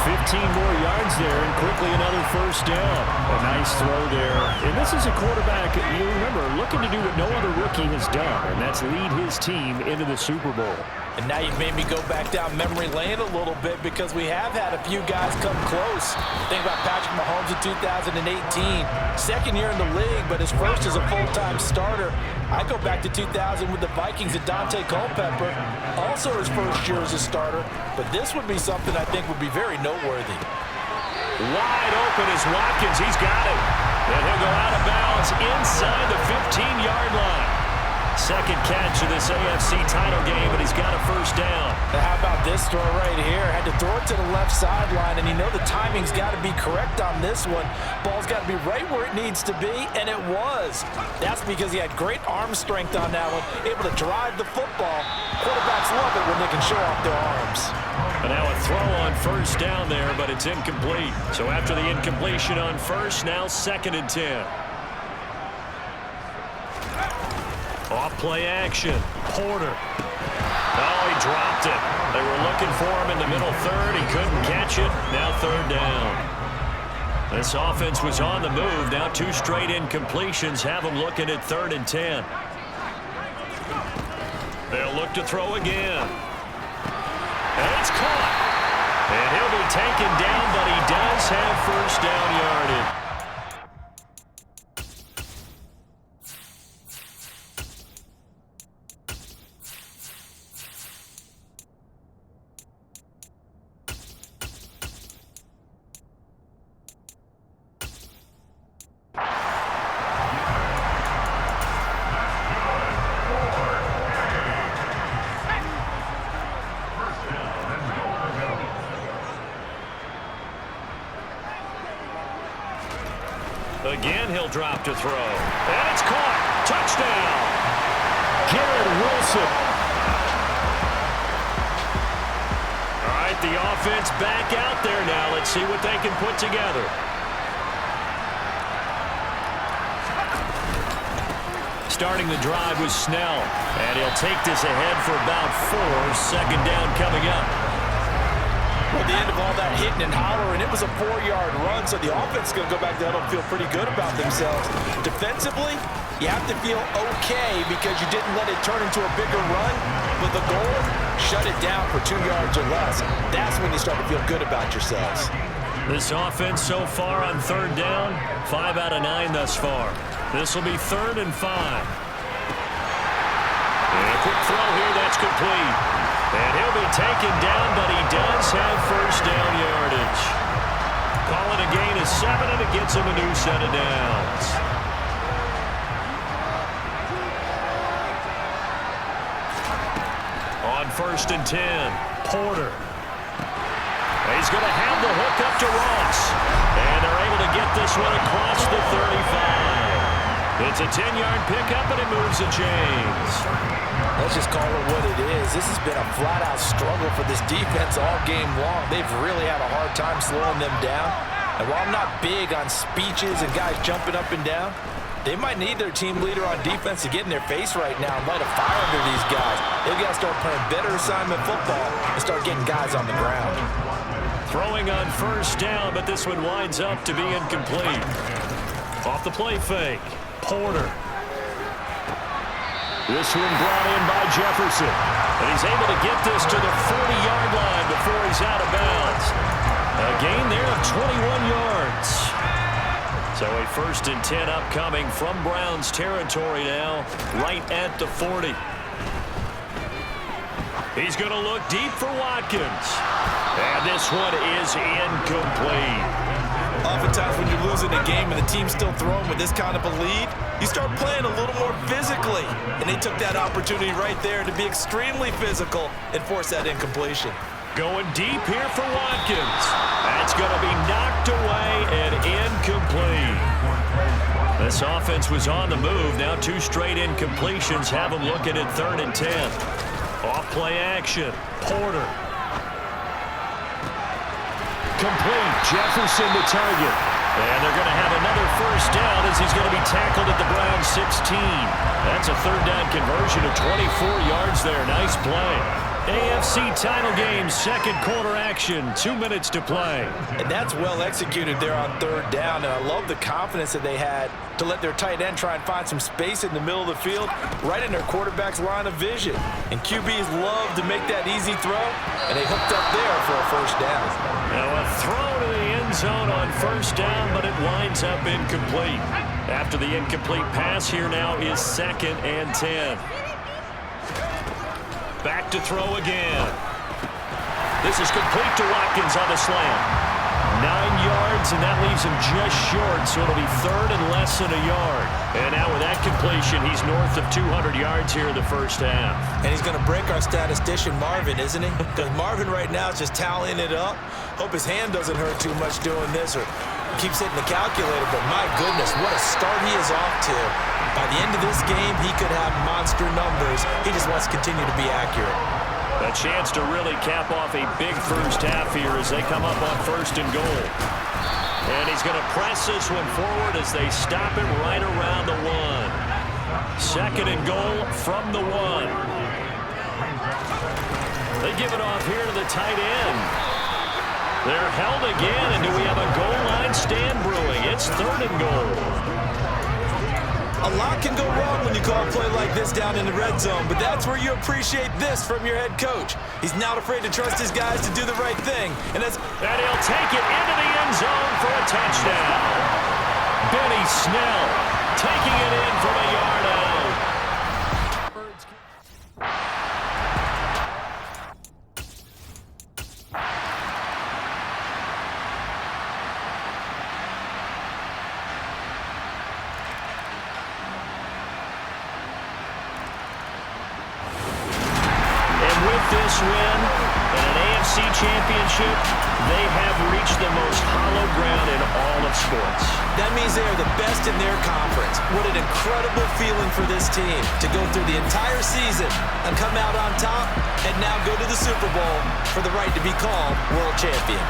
15 more yards there, and quickly another first down. A nice throw there. And this is a quarterback, you remember, looking to do what no other rookie has done, and that's lead his team into the Super Bowl. And now you've made me go back down memory lane a little bit because we have had a few guys come close. Think about Patrick Mahomes in 2018. Second year in the league, but his first as a full-time starter. I go back to 2000 with the Vikings and Dante Culpepper. Also his first year as a starter. But this would be something I think would be very noteworthy. Wide open is Watkins. He's got it. And he'll go out of bounds inside the 15-yard line. Second catch of this AFC title game, but he's got a first down. Now how about this throw right here? Had to throw it to the left sideline, and you know the timing's got to be correct on this one. Ball's got to be right where it needs to be, and it was. That's because he had great arm strength on that one, able to drive the football. Quarterbacks love it when they can show off their arms. And now a throw on first down there, but it's incomplete. So after the incompletion on first, now 2nd and 10. Off play action. Porter. Oh, he dropped it. They were looking for him in the middle third. He couldn't catch it. Now third down. This offense was on the move. Now 2 straight incompletions have them looking at 3rd and 10. They'll look to throw again. And it's caught. And he'll be taken down, but he does have first down yardage. Again, he'll drop to throw. And it's caught. Touchdown. Garrett Wilson. All right, the offense back out there now. Let's see what they can put together. Starting the drive was Snell. And he'll take this ahead for about 4. 2nd down coming up. At the end of all that hitting and hollering, it was a 4-yard run, so the offense is going to go back there and feel pretty good about themselves. Defensively, you have to feel okay because you didn't let it turn into a bigger run, but the goal, shut it down for 2 yards or less. That's when you start to feel good about yourselves. This offense so far on 3rd down, 5 out of 9 thus far. This will be 3rd and 5. And a quick throw here, that's complete. And he'll be taken down, but he does have first down yardage. Calling a gain of 7, and it gets him a new set of downs. On 1st and 10, Porter. He's going to have the hook up to Ross. And they're able to get this one across the 35. It's a 10-yard pickup, and it moves the chains. Let's just call it what it is. This has been a flat-out struggle for this defense all game long. They've really had a hard time slowing them down. And while I'm not big on speeches and guys jumping up and down, they might need their team leader on defense to get in their face right now and light a fire under these guys. They've got to start playing better assignment football and start getting guys on the ground. Throwing on 1st down, but this one winds up to be incomplete. Off the play fake, Porter. This one brought in by Jefferson. And he's able to get this to the 40-yard line before he's out of bounds. A gain there of 21 yards. So a 1st and 10 upcoming from Browns territory now, right at the 40. He's going to look deep for Watkins. And this one is incomplete. Oftentimes when you're losing a game and the team's still throwing with this kind of a lead, you start playing a little more physically. And they took that opportunity right there to be extremely physical and force that incompletion. Going deep here for Watkins. That's going to be knocked away and incomplete. This offense was on the move. Now 2 straight incompletions have them looking at 3rd and 10. Off play action. Porter. Complete. Jefferson the target. And they're going to have another first down as he's going to be tackled at the Browns 16. That's a 3rd down conversion of 24 yards there. Nice play. AFC title game, 2nd quarter action, 2 minutes to play. And that's well executed there on 3rd down, and I love the confidence that they had to let their tight end try and find some space in the middle of the field, right in their quarterback's line of vision. And QBs love to make that easy throw, and they hooked up there for a first down. Now a throw to the end zone on 1st down, but it winds up incomplete. After the incomplete pass, here now is 2nd and 10. Back to throw again. This is complete to Watkins on the slant. 9 yards, and that leaves him just short, so it'll be 3rd and less than a yard. And now with that completion, he's north of 200 yards here in the 1st half. And he's going to break our statistician Marvin, isn't he? Because Marvin right now is just tallying it up. Hope his hand doesn't hurt too much doing this or keeps hitting the calculator, but my goodness, what a start he is off to. By the end of this game, he could have monster numbers. He just wants to continue to be accurate. A chance to really cap off a big first half here as they come up on 1st and goal. And he's going to press this one forward as they stop him right around the 1. 2nd and goal from the 1. They give it off here to the tight end. They're held again, and do we have a goal line stand brewing? It's 3rd and goal. A lot can go wrong when you call a play like this down in the red zone, but that's where you appreciate this from your head coach. He's not afraid to trust his guys to do the right thing. And he'll take it into the end zone for a touchdown. Benny Snell taking it in from a yard out. This win and an AFC championship, they have reached the most hollow ground in all of sports. That means they are the best in their conference. What an incredible feeling for this team to go through the entire season and come out on top and now go to the Super Bowl for the right to be called world champion.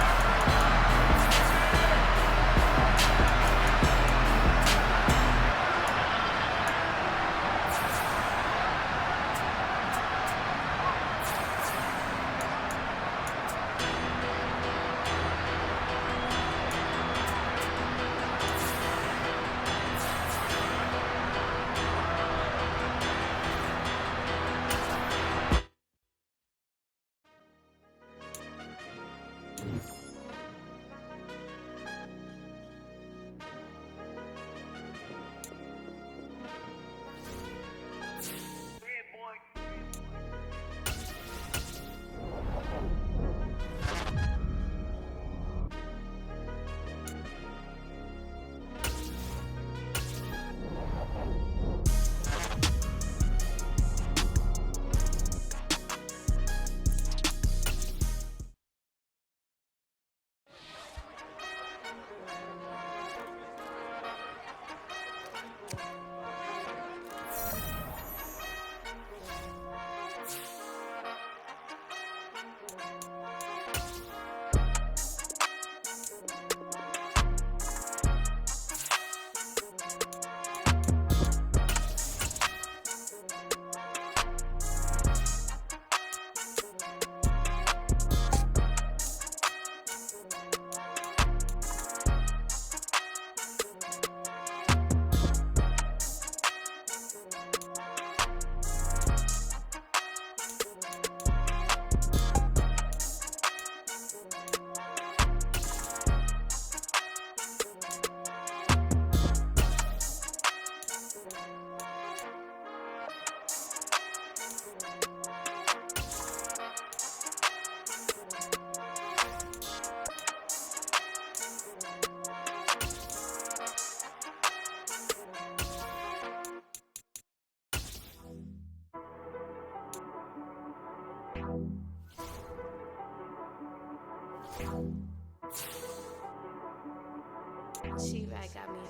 She-Rag got me.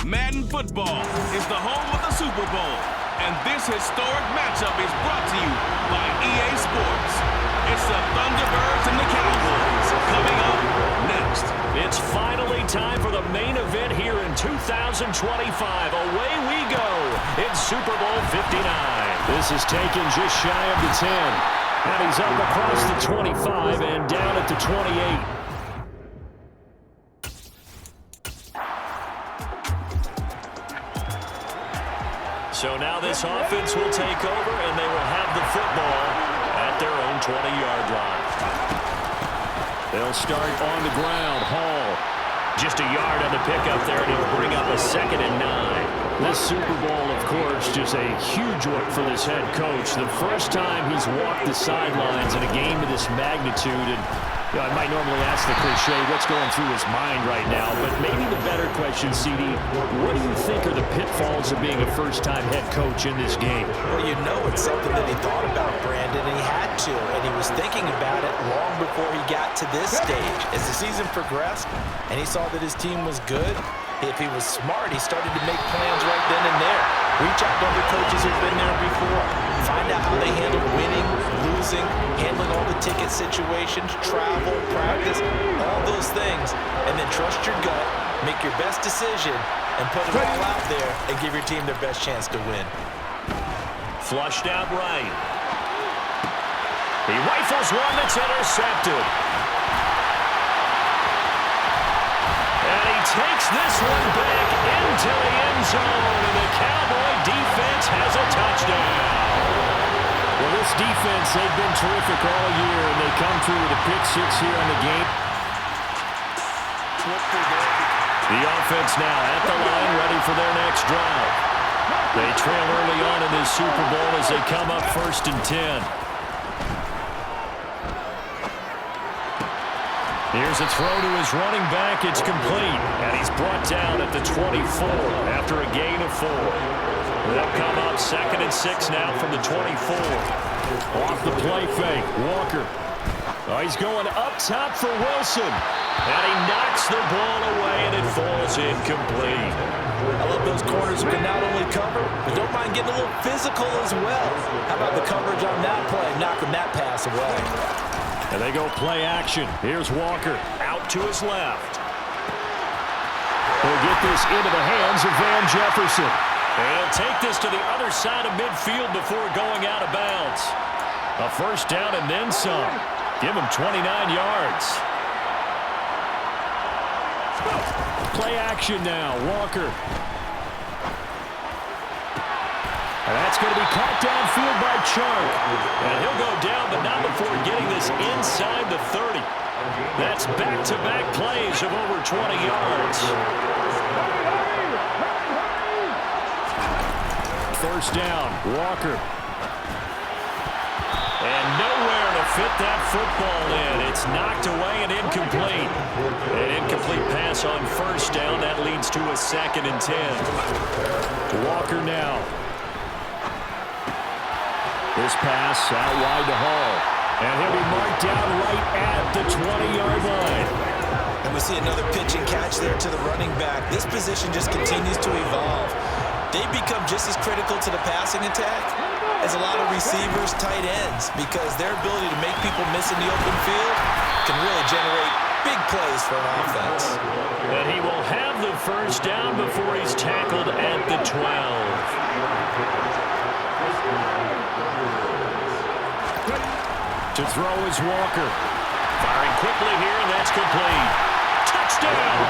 Madden football is the home of the Super Bowl, and this historic matchup is brought to you by EA Sports. It's the Thunderbirds and the Cowboys coming up next. It's finally time for the main event here in 2025. Away we go in Super Bowl 59. This is taken just shy of the 10. And he's up across the 25 and down at the 28. So now this offense will take over, and they will have the football at their own 20-yard line. They'll start on the ground. Hall. Just a yard on the pickup there, and it'll bring up a 2nd and 9. This Super Bowl, of course, just a huge one for this head coach. The first time he's walked the sidelines in a game of this magnitude. And I might normally ask the cliche, what's going through his mind right now? But maybe the better question, CD, what do you think are the pitfalls of being a first-time head coach in this game? Well, you know it's something that he thought about, Brandon, and he had to. And he was thinking about it long before he got to this stage. As the season progressed and he saw that his team was good, if he was smart, he started to make plans right then and there. Reach out to other coaches who've been there before. Find out how they handle winning, losing, handling all the ticket situations, travel, practice, all those things. And then trust your gut, make your best decision, and put it all out there and give your team their best chance to win. Flushed out right. He rifles one that's intercepted. And he takes this one back into the end zone, and the Cowboy defense has a touchdown. Well, this defense, they've been terrific all year, and they come through with a pick 6 here in the game. The offense now at the line, ready for their next drive. They trail early on in this Super Bowl as they come up 1st and 10. Here's a throw to his running back. It's complete, and he's brought down at the 24 after a gain of 4. They'll come up 2nd and 6 now from the 24. Off the play fake, Walker. Oh, he's going up top for Wilson. And he knocks the ball away, and it falls incomplete. I love those corners who can not only cover, but don't mind getting a little physical as well. How about the coverage on that play, knocking that pass away? And they go play action. Here's Walker. Out to his left. He'll get this into the hands of Van Jefferson. And he'll take this to the other side of midfield before going out of bounds. A 1st down and then some. Give him 29 yards. Play action now. Walker. And that's going to be caught downfield by Chark. And he'll go down, but not before getting this inside the 30. That's back-to-back plays of over 20 yards. 1st down, Walker. And nowhere to fit that football in. It's knocked away and incomplete. An incomplete pass on 1st down. That leads to a 2nd and 10. Walker now. This pass out wide to Hall. And he'll be marked down right at the 20-yard line. And we see another pitch and catch there to the running back. This position just continues to evolve. They become just as critical to the passing attack as a lot of receivers, tight ends, because their ability to make people miss in the open field can really generate big plays for an offense. And he will have the 1st down before he's tackled at the 12. To throw is Walker. Firing quickly here, and that's complete. Touchdown!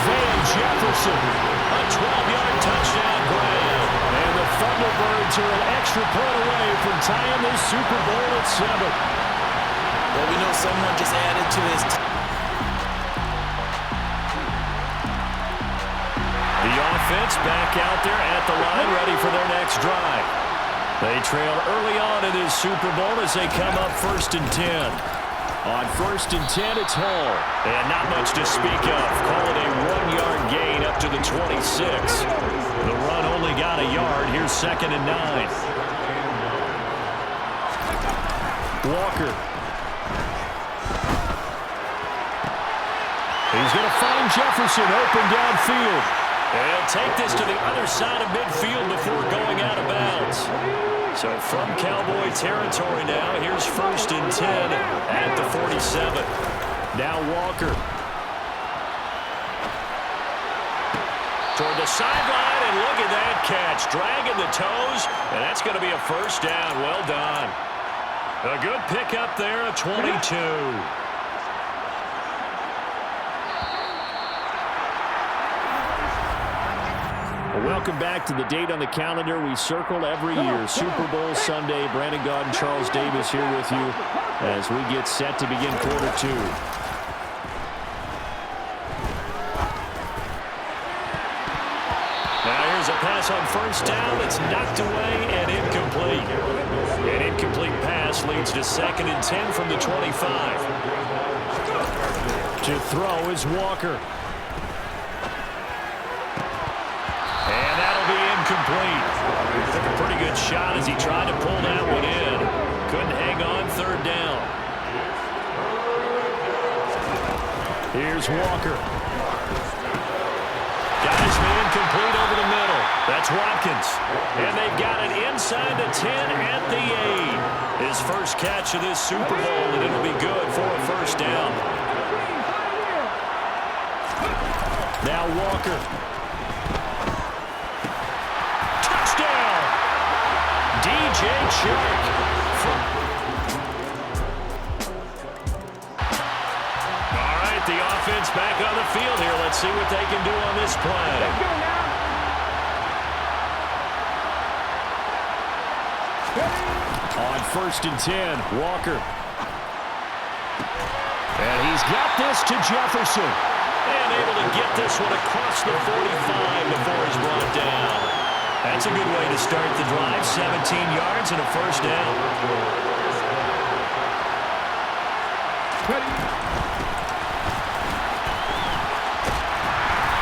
Van Jefferson. A 12-yard touchdown grab. And the Thunderbirds are an extra point away from tying this Super Bowl at 7. Well, we know someone just added to his The offense back out there at the line, ready for their next drive. They trail early on in this Super Bowl as they come up 1st and 10. On 1st and 10, it's Hall. And not much to speak of. Call it a 1-yard gain up to the 26. The run only got a yard. Here's 2nd and 9. Walker. He's going to find Jefferson open downfield. And he'll take this to the other side of midfield before going out of bounds. So from Cowboy territory now, here's 1st and 10 at the 47. Now Walker. the sideline, and look at that catch. Dragging the toes, and that's going to be a first down. Well done. A good pickup there, a 22. Welcome back to the date on the calendar we circle every year. Super Bowl Sunday. Brandon Gaudin, Charles Davis here with you as we get set to begin quarter two. Now here's a pass on first down. It's knocked away and incomplete. An incomplete pass leads to 2nd and 10 from the 25. To throw is Walker. And that'll be incomplete. Took a pretty good shot as he tried to pull that one in. Couldn't hang on, 3rd down. Here's Walker. Guys, man, complete over the middle. That's Watkins. And they've got it inside the 10 at the 8. His first catch of this Super Bowl, and it'll be good for a first down. Now Walker. Touchdown! DJ Chark. All right, the offense back on the field here. Let's see what they can do on this play. On 1st and 10, Walker. And he's got this to Jefferson. And able to get this one across the 45 before he's brought down. That's a good way to start the drive. 17 yards and a first down.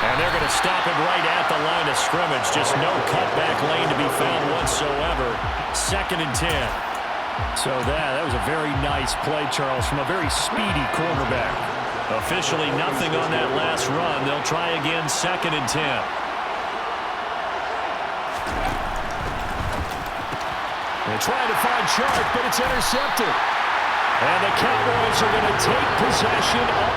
And they're going to stop it right at the line of scrimmage. Just no cutback lane to be found whatsoever. 2nd and 10. So that was a very nice play, Charles, from a very speedy cornerback. Officially nothing on that last run. They'll try again, 2nd and 10. They're trying to find Chark, but it's intercepted. And the Cowboys are going to take possession of...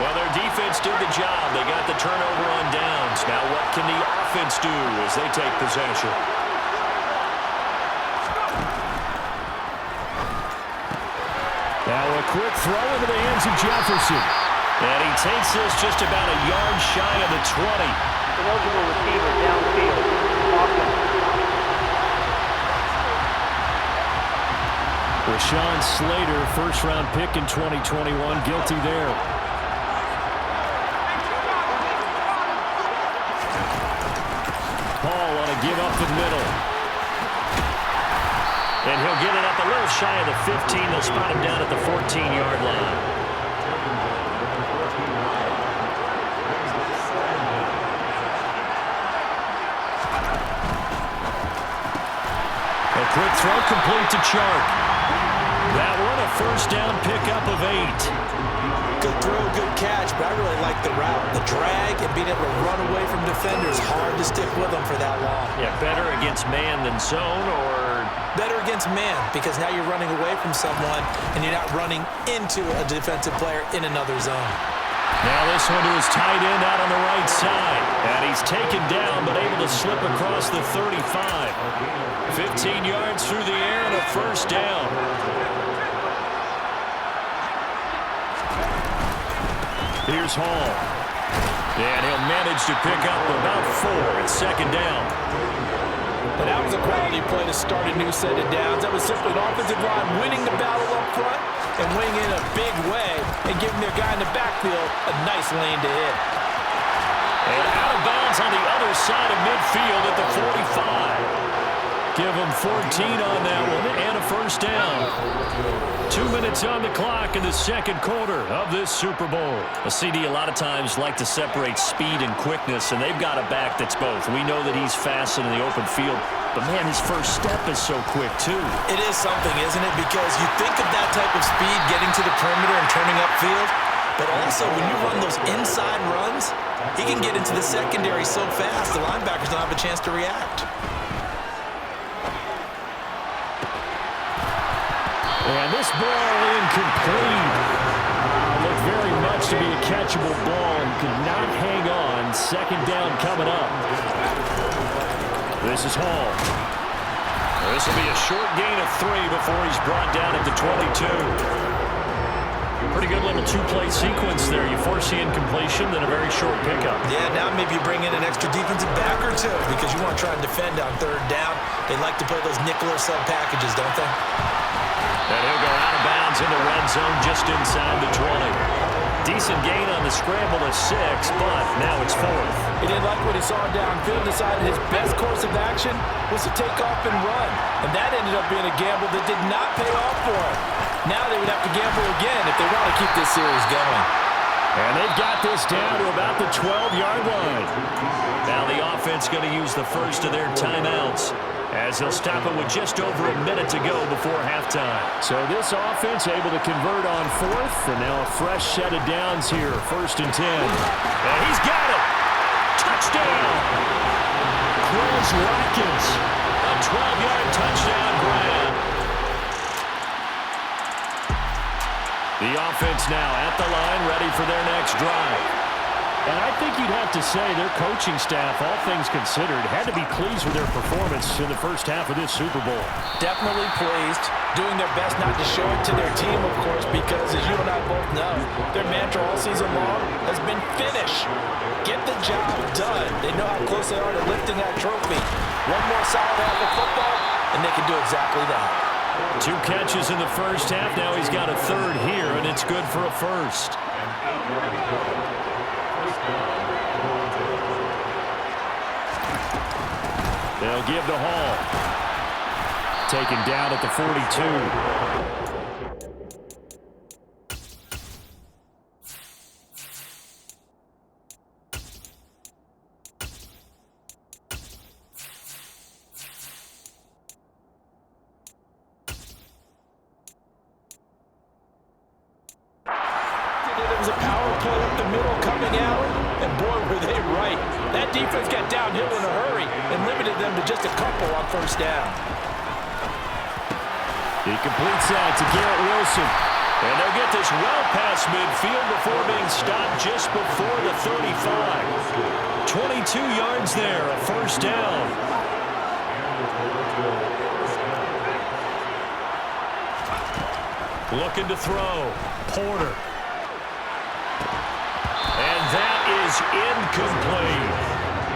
Well, their defense did the job. They got the turnover on downs. Now what can the offense do as they take possession? Now a quick throw into the hands of Jefferson. And he takes this just about a yard shy of the 20. Eligible receiver downfield. Awesome. Rashawn Slater, first-round pick in 2021, guilty there. Paul on a give up the middle. And he'll get it up a little shy of the 15. They'll spot him down at the 14-yard line. A quick throw complete to Chark. That one a first down pickup of 8. Good throw, good catch, but I really like the route. The drag and being able to run away from defenders. Hard to stick with them for that long. Yeah, better against man than zone, or... Better against man, because now you're running away from someone and you're not running into a defensive player in another zone. Now this one to his tight end out on the right side. And he's taken down, but able to slip across the 35. 15 yards through the air and a first down. Here's Hall. And he'll manage to pick up about 4 at 2nd down. But that was a quality play to start a new set of downs. That was simply an offensive line winning the battle up front and winning in a big way and giving their guy in the backfield a nice lane to hit. And out of bounds on the other side of midfield at the 45. Give him 14 on that one and a first down. 2 minutes on the clock in the second quarter of this Super Bowl. A CD a lot of times like to separate speed and quickness, and they've got a back that's both. We know that he's fast in the open field, but man, his first step is so quick too. It is something, isn't it? Because you think of that type of speed getting to the perimeter and turning upfield, but also when you run those inside runs, he can get into the secondary so fast the linebackers don't have a chance to react. this ball incomplete. Looked very much to be a catchable ball and could not hang on. Second down coming up. This is Hall. This will be a short gain of 3 before he's brought down at the 22. Pretty good little two-play sequence there. You force the incompletion, then a very short pickup. Yeah, now maybe you bring in an extra defensive back or two because you want to try and defend on third down. They like to play those nickel or sub packages, don't they? And he'll go out of bounds in the red zone just inside the 20. Decent gain on the scramble to 6, but now it's 4th. He didn't like what he saw downfield, decided his best course of action was to take off and run. And that ended up being a gamble that did not pay off for him. Now they would have to gamble again if they want to keep this series going. And they've got this down to about the 12-yard line. Now the offense going to use the first of their timeouts as they'll stop it with just over a minute to go before halftime. So this offense able to convert on 4th, and now a fresh set of downs here, 1st and 10. And he's got it. Touchdown. Chris Watkins. A 12-yard touchdown grab. The offense now at the line, ready for their next drive. And I think you'd have to say their coaching staff, all things considered, had to be pleased with their performance in the first half of this Super Bowl. Definitely pleased, doing their best not to show it to their team, of course, because as you and I both know, their mantra all season long has been finish. Get the job done. They know how close they are to lifting that trophy. One more solid half of football, and they can do exactly that. 2 catches in the first half. Now he's got a 3rd here, and it's good for a 1st. They'll give to Hall. Taken down at the 42. It was a power play up the middle coming out, and boy, were they right. That defense got downhill in a hurry and limited them to just a couple on 1st down. He completes that to Garrett Wilson. And they'll get this well past midfield before being stopped just before the 35. 22 yards there, a 1st down. Looking to throw. Porter. And that is incomplete.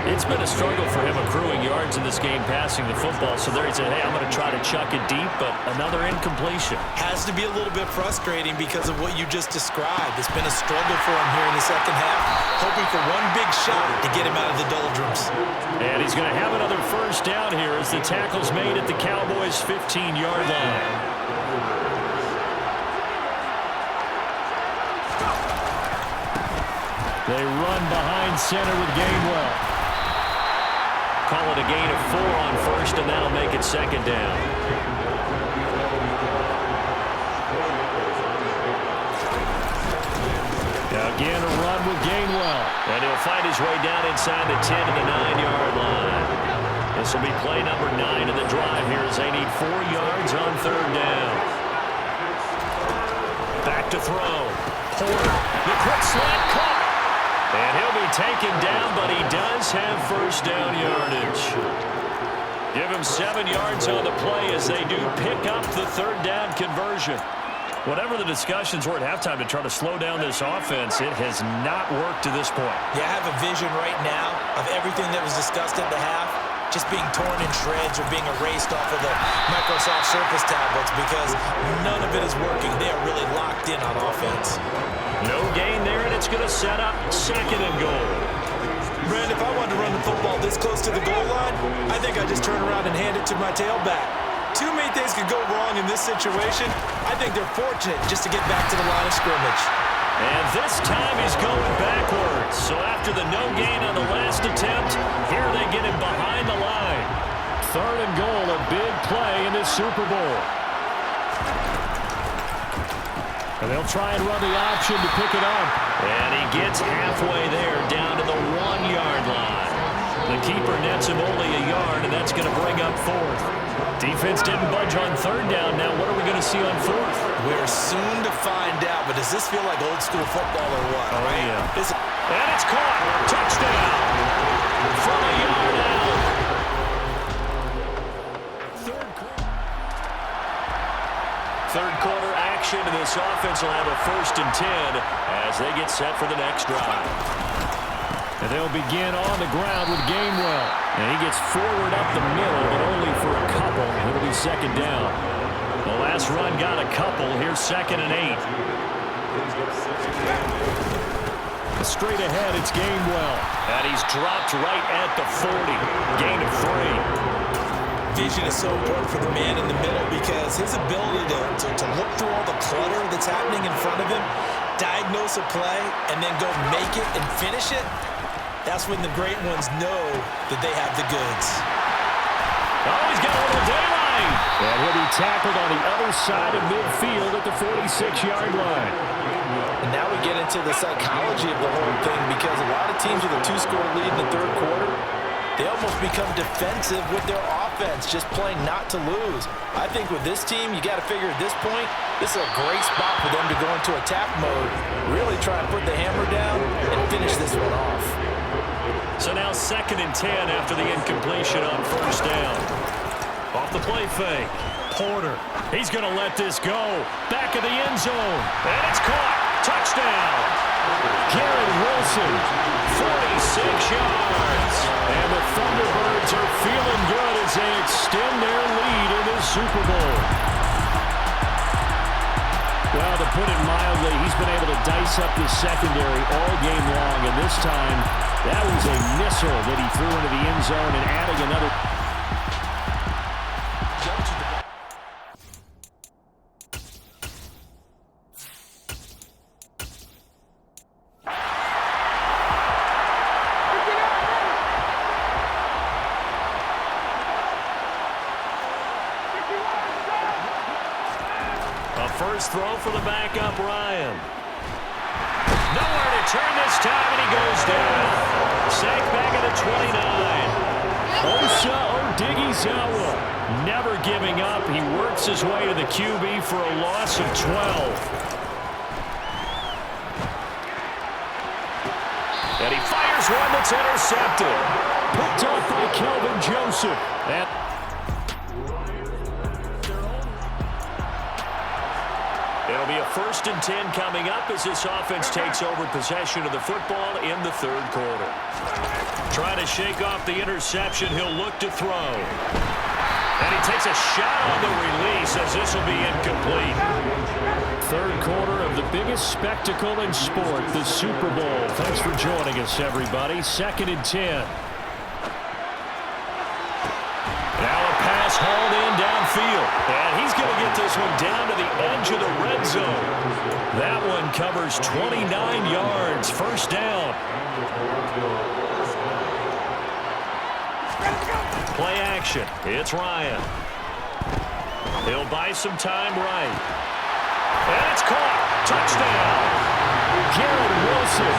It's been a struggle for him accruing yards in this game passing the football. So there he said, hey, I'm going to try to chuck it deep, but another incompletion. Has to be a little bit frustrating because of what you just described. It's been a struggle for him here in the second half, hoping for one big shot to get him out of the doldrums. And he's going to have another 1st down here as the tackle's made at the Cowboys' 15-yard line. They run behind center with Gainwell. Call it a gain of 4 on 1st, and that'll make it 2nd down. Again, a run with Gainwell. And he'll find his way down inside the 10 to the 9-yard line. This will be play number 9 of the drive here as they need 4 yards on 3rd down. Back to throw. Porter, the quick slant caught. And he'll be taken down, but he does have 1st down yardage. Give him 7 yards on the play as they do pick up the 3rd down conversion. Whatever the discussions were at halftime to try to slow down this offense, it has not worked to this point. Yeah, I have a vision right now of everything that was discussed at the half just being torn in shreds or being erased off of the Microsoft Surface tablets because none of it is working. They are really locked in on offense. No gain there, and it's going to set up 2nd and goal. Brand, if I wanted to run the football this close to the goal line, I think I'd just turn around and hand it to my tailback. Too many things could go wrong in this situation. I think they're fortunate just to get back to the line of scrimmage. And this time he's going backwards. So after the no gain on the last attempt, here they get him behind the line. 3rd and goal, a big play in this Super Bowl. And they'll try and run the option to pick it up. And he gets halfway there, down to the 1-yard line. The keeper nets him only a yard, and that's going to bring up 4th. Defense didn't budge on third down. Now what are we going to see on fourth? We're soon to find out, but does this feel like old school football or what? Oh, right? yeah. And it's caught. Touchdown. From a yard out. Third quarter action, and this offense will have a 1st and 10 as they get set for the next drive. And they'll begin on the ground with Gainwell. And he gets forward up the middle, but only for a couple. It'll be 2nd down. The last run got a couple. Here's 2nd and 8. Straight ahead, it's Gainwell. And he's dropped right at the 40. Gain of 3. Vision is so important for the man in the middle because his ability to look through all the clutter that's happening in front of him, diagnose a play, and then go make it and finish it, that's when the great ones know that they have the goods. Oh, he's got a little daylight. And he'll be tackled on the other side of midfield at the 46-yard line. And now we get into the psychology of the whole thing because a lot of teams with a 2-score lead in the third quarter, they almost become defensive with their offense, just playing not to lose. I think with this team, you got to figure at this point, this is a great spot for them to go into attack mode, really try and put the hammer down and finish this one off. So now 2nd and 10 after the incompletion on 1st down. Off the play fake. Porter. He's going to let this go. Back of the end zone. And it's caught. Touchdown. Garrett Wilson. 46 yards. And the Thunderbirds are feeling good as they extend their lead in the Super Bowl. Well, to put it mildly, he's been able to dice up the secondary all game long, and this time that was a missile that he threw into the end zone and adding another. First throw for the backup, Ryan. Nowhere to turn this time, and he goes down. Sacked back at the 29. Osa Odighizuwa Never giving up. He works his way to the QB for a loss of 12. And he fires one that's intercepted. Picked off by Kelvin Joseph. It'll be a 1st and 10 coming up as this offense takes over possession of the football in the third quarter. Trying to shake off the interception. He'll look to throw. And he takes a shot on the release as this will be incomplete. Third quarter of the biggest spectacle in sport, the Super Bowl. Thanks for joining us, everybody. 2nd and 10. Now a pass hauled in downfield. And he's going to get this one down to the edge of the red zone. That one covers 29 yards. 1st down. Play action. It's Ryan. He'll buy some time right. And it's caught. Touchdown. Garrett Wilson.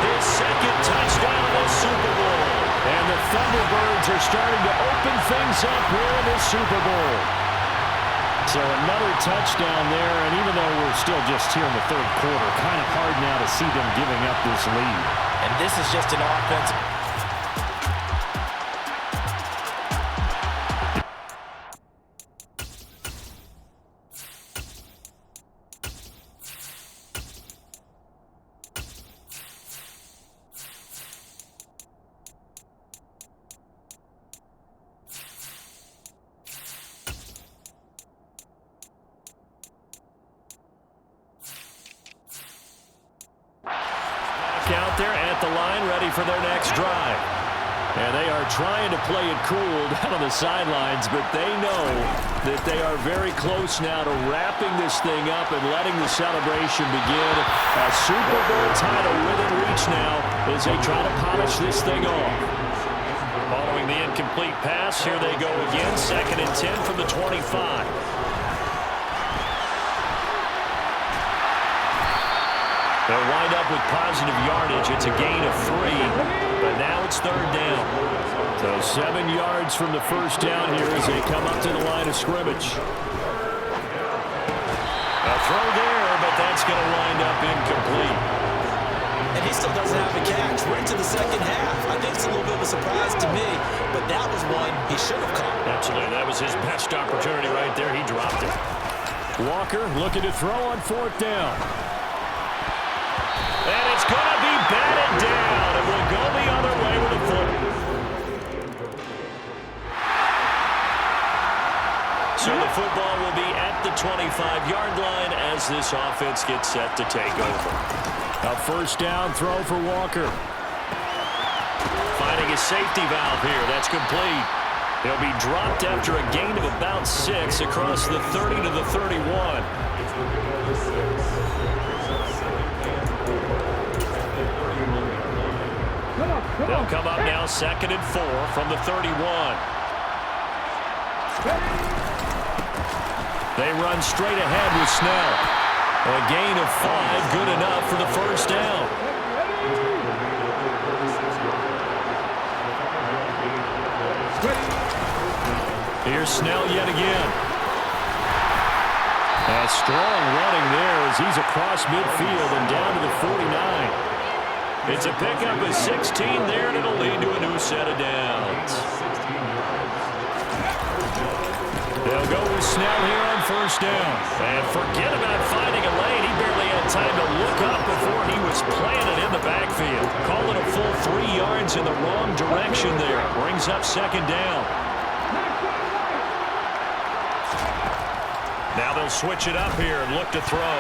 His 2nd touchdown of the Super Bowl. And the Thunderbirds are starting to open things up here in the Super Bowl. So another touchdown there, and even though we're still just here in the third quarter, kind of hard now to see them giving up this lead. And this is just an offense. Out there at the line, ready for their next drive. And they are trying to play it cool down on the sidelines, but they know that they are very close now to wrapping this thing up and letting the celebration begin. A Super Bowl title within reach now as they try to polish this thing off. Following the incomplete pass, here they go again. 2nd and 10 from the 25. They'll wind up with positive yardage. It's a gain of 3, but now it's third down. So 7 yards from the first down here as they come up to the line of scrimmage. A throw there, but that's going to wind up incomplete. And he still doesn't have a catch. We're into the second half. I think it's a little bit of a surprise to me, but that was one he should have caught. Absolutely. That was his best opportunity right there. He dropped it. Walker looking to throw on fourth down. And it's going to be batted down. It will go the other way with a foot. So the football will be at the 25-yard line as this offense gets set to take over. A first down throw for Walker. Finding a safety valve here. That's complete. He'll be dropped after a gain of about 6 across the 30 to the 31. They'll come up now 2nd and 4 from the 31. They run straight ahead with Snell. A gain of 5, good enough for the first down. Here's Snell yet again. A strong running there as he's across midfield and down to the 49. It's a pickup of 16 there, and it'll lead to a new set of downs. They'll go with Snell here on first down. And forget about finding a lane. He barely had time to look up before he was planted in the backfield. Call it a full 3 yards in the wrong direction there. Brings up second down. Now they'll switch it up here and look to throw.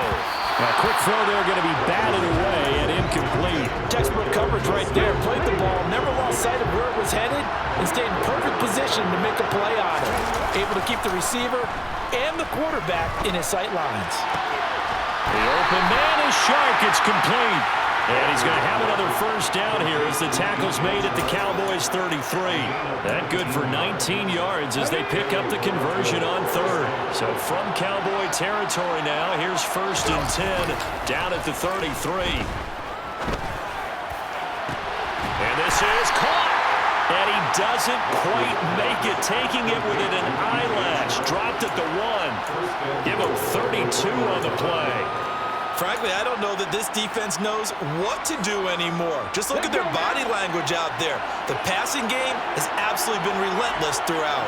A quick throw there going to be batted away and incomplete. Textbook coverage right there. Played the ball, never lost sight of where it was headed, and stayed in perfect position to make a play on it. Able to keep the receiver and the quarterback in his sight lines. The open man is sharp. It's complete. And he's going to have another first down here as the tackle's made at the Cowboys' 33. That good for 19 yards as they pick up the conversion on third. So from Cowboy territory now, here's 1st and 10 down at the 33. And this is caught. And he doesn't quite make it, taking it within an eyelash. Dropped at the 1. Give him 32 on the play. Frankly, I don't know that this defense knows what to do anymore. Just look at their body language out there. The passing game has absolutely been relentless throughout.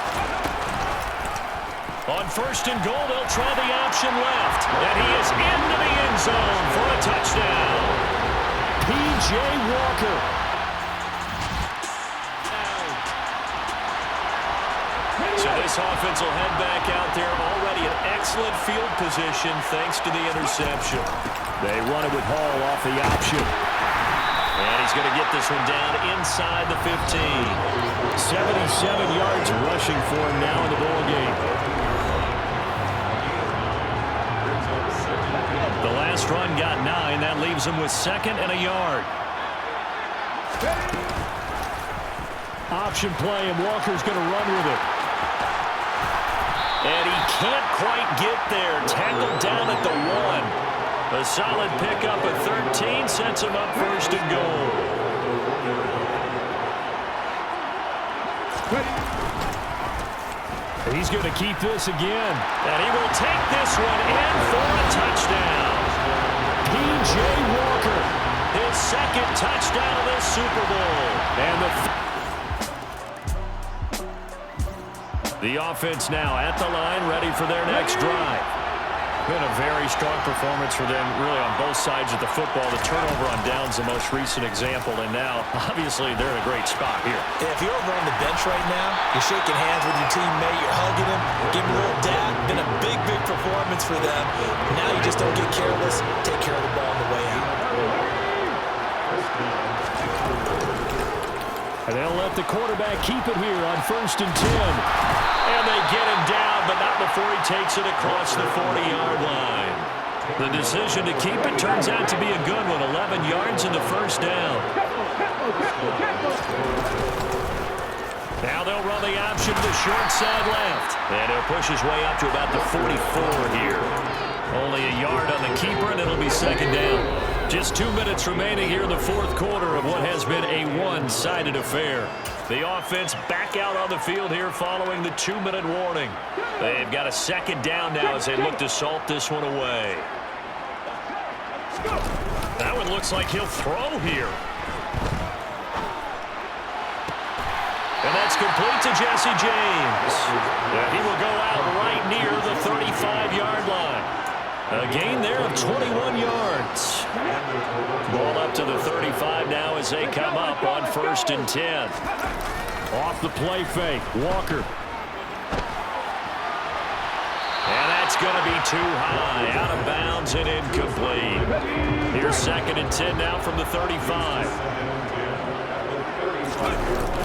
On 1st and goal, they'll try the option left. And he is into the end zone for a touchdown. P.J. Walker. So this offense will head back out there, already in excellent field position thanks to the interception. They run it with Hall off the option. And he's going to get this one down inside the 15. 77 yards rushing for him now in the ball game. The last run got 9. That leaves him with 2nd and a yard. Option play, and Walker's going to run with it. And he can't quite get there. Tackled down at the 1. A solid pickup at 13 sets him up 1st and goal. He's going to keep this again. And he will take this one in for a touchdown. P.J. Walker. His 2nd touchdown of this Super Bowl. And the offense now at the line, ready for their next drive. Been a very strong performance for them, really, on both sides of the football. The turnover on downs, the most recent example, and now, obviously, they're in a great spot here. If you're over on the bench right now, you're shaking hands with your teammate, you're hugging him, giving him a little dab. Been a big, big performance for them. Now you just don't get careless. Take care of the ball on the way out. And they'll let the quarterback keep it here on 1st and 10. And they get him down, but not before he takes it across the 40-yard line. The decision to keep it turns out to be a good one. 11 yards in the first down. Now they'll run the option to the short side left. And he'll push his way up to about the 44 here. Only a yard on the keeper, and it'll be second down. Just 2 minutes remaining here in the fourth quarter of what has been a one-sided affair. The offense back out on the field here following the 2-minute warning. They've got a second down now as they look to salt this one away. That one looks like he'll throw here. And that's complete to Jesse James. He will go out right near the 35-yard line. A gain there of 21 yards. Ball up to the 35 now as they come up on 1st and 10. Off the play fake, Walker. And that's going to be too high, out of bounds and incomplete. Here's 2nd and 10 now from the 35.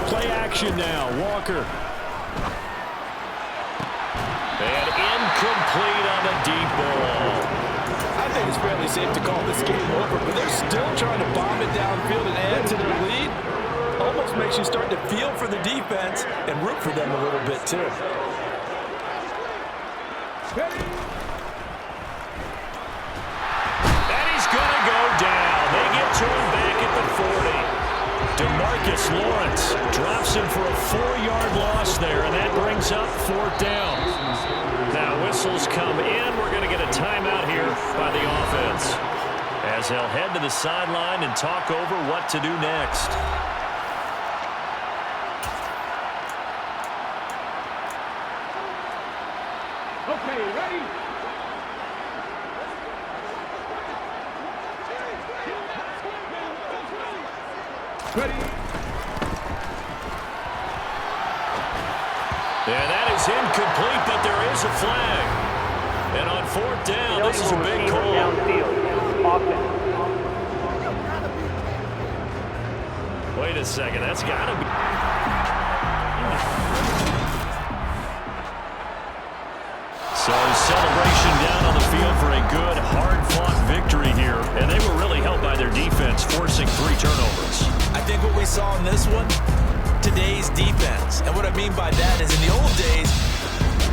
Play action now, Walker. And incomplete on the deep ball. I think it's fairly safe to call this game over, but they're still trying to bomb it downfield and add to their lead. Almost makes you start to feel for the defense and root for them a little bit, too. And he's going to go down. They get to him back at the 40. DeMarcus Lawrence drops him for a 4-yard loss there, and that brings up 4th down. Now whistles come in. We're going to get a timeout here by the offense as they'll head to the sideline and talk over what to do next. Okay, ready? Ready? And that is incomplete, but there is a flag. And on 4th down, this is a big call. Downfield. Offense. Wait a second, that's got to be... So celebration down on the field for a good, hard-fought victory here. And they were really helped by their defense, forcing 3 turnovers. I think what we saw in this one, today's defense. And what I mean by that is in the old days,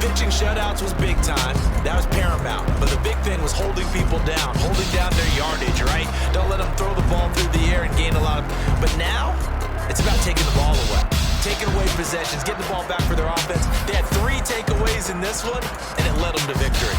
pitching shutouts was big time. That was paramount. But the big thing was holding people down, holding down their yardage, right? Don't let them throw the ball through the air and gain a lot of... But now, it's about taking the ball away. Taking away possessions, getting the ball back for their offense. They had 3 takeaways in this one, and it led them to victory.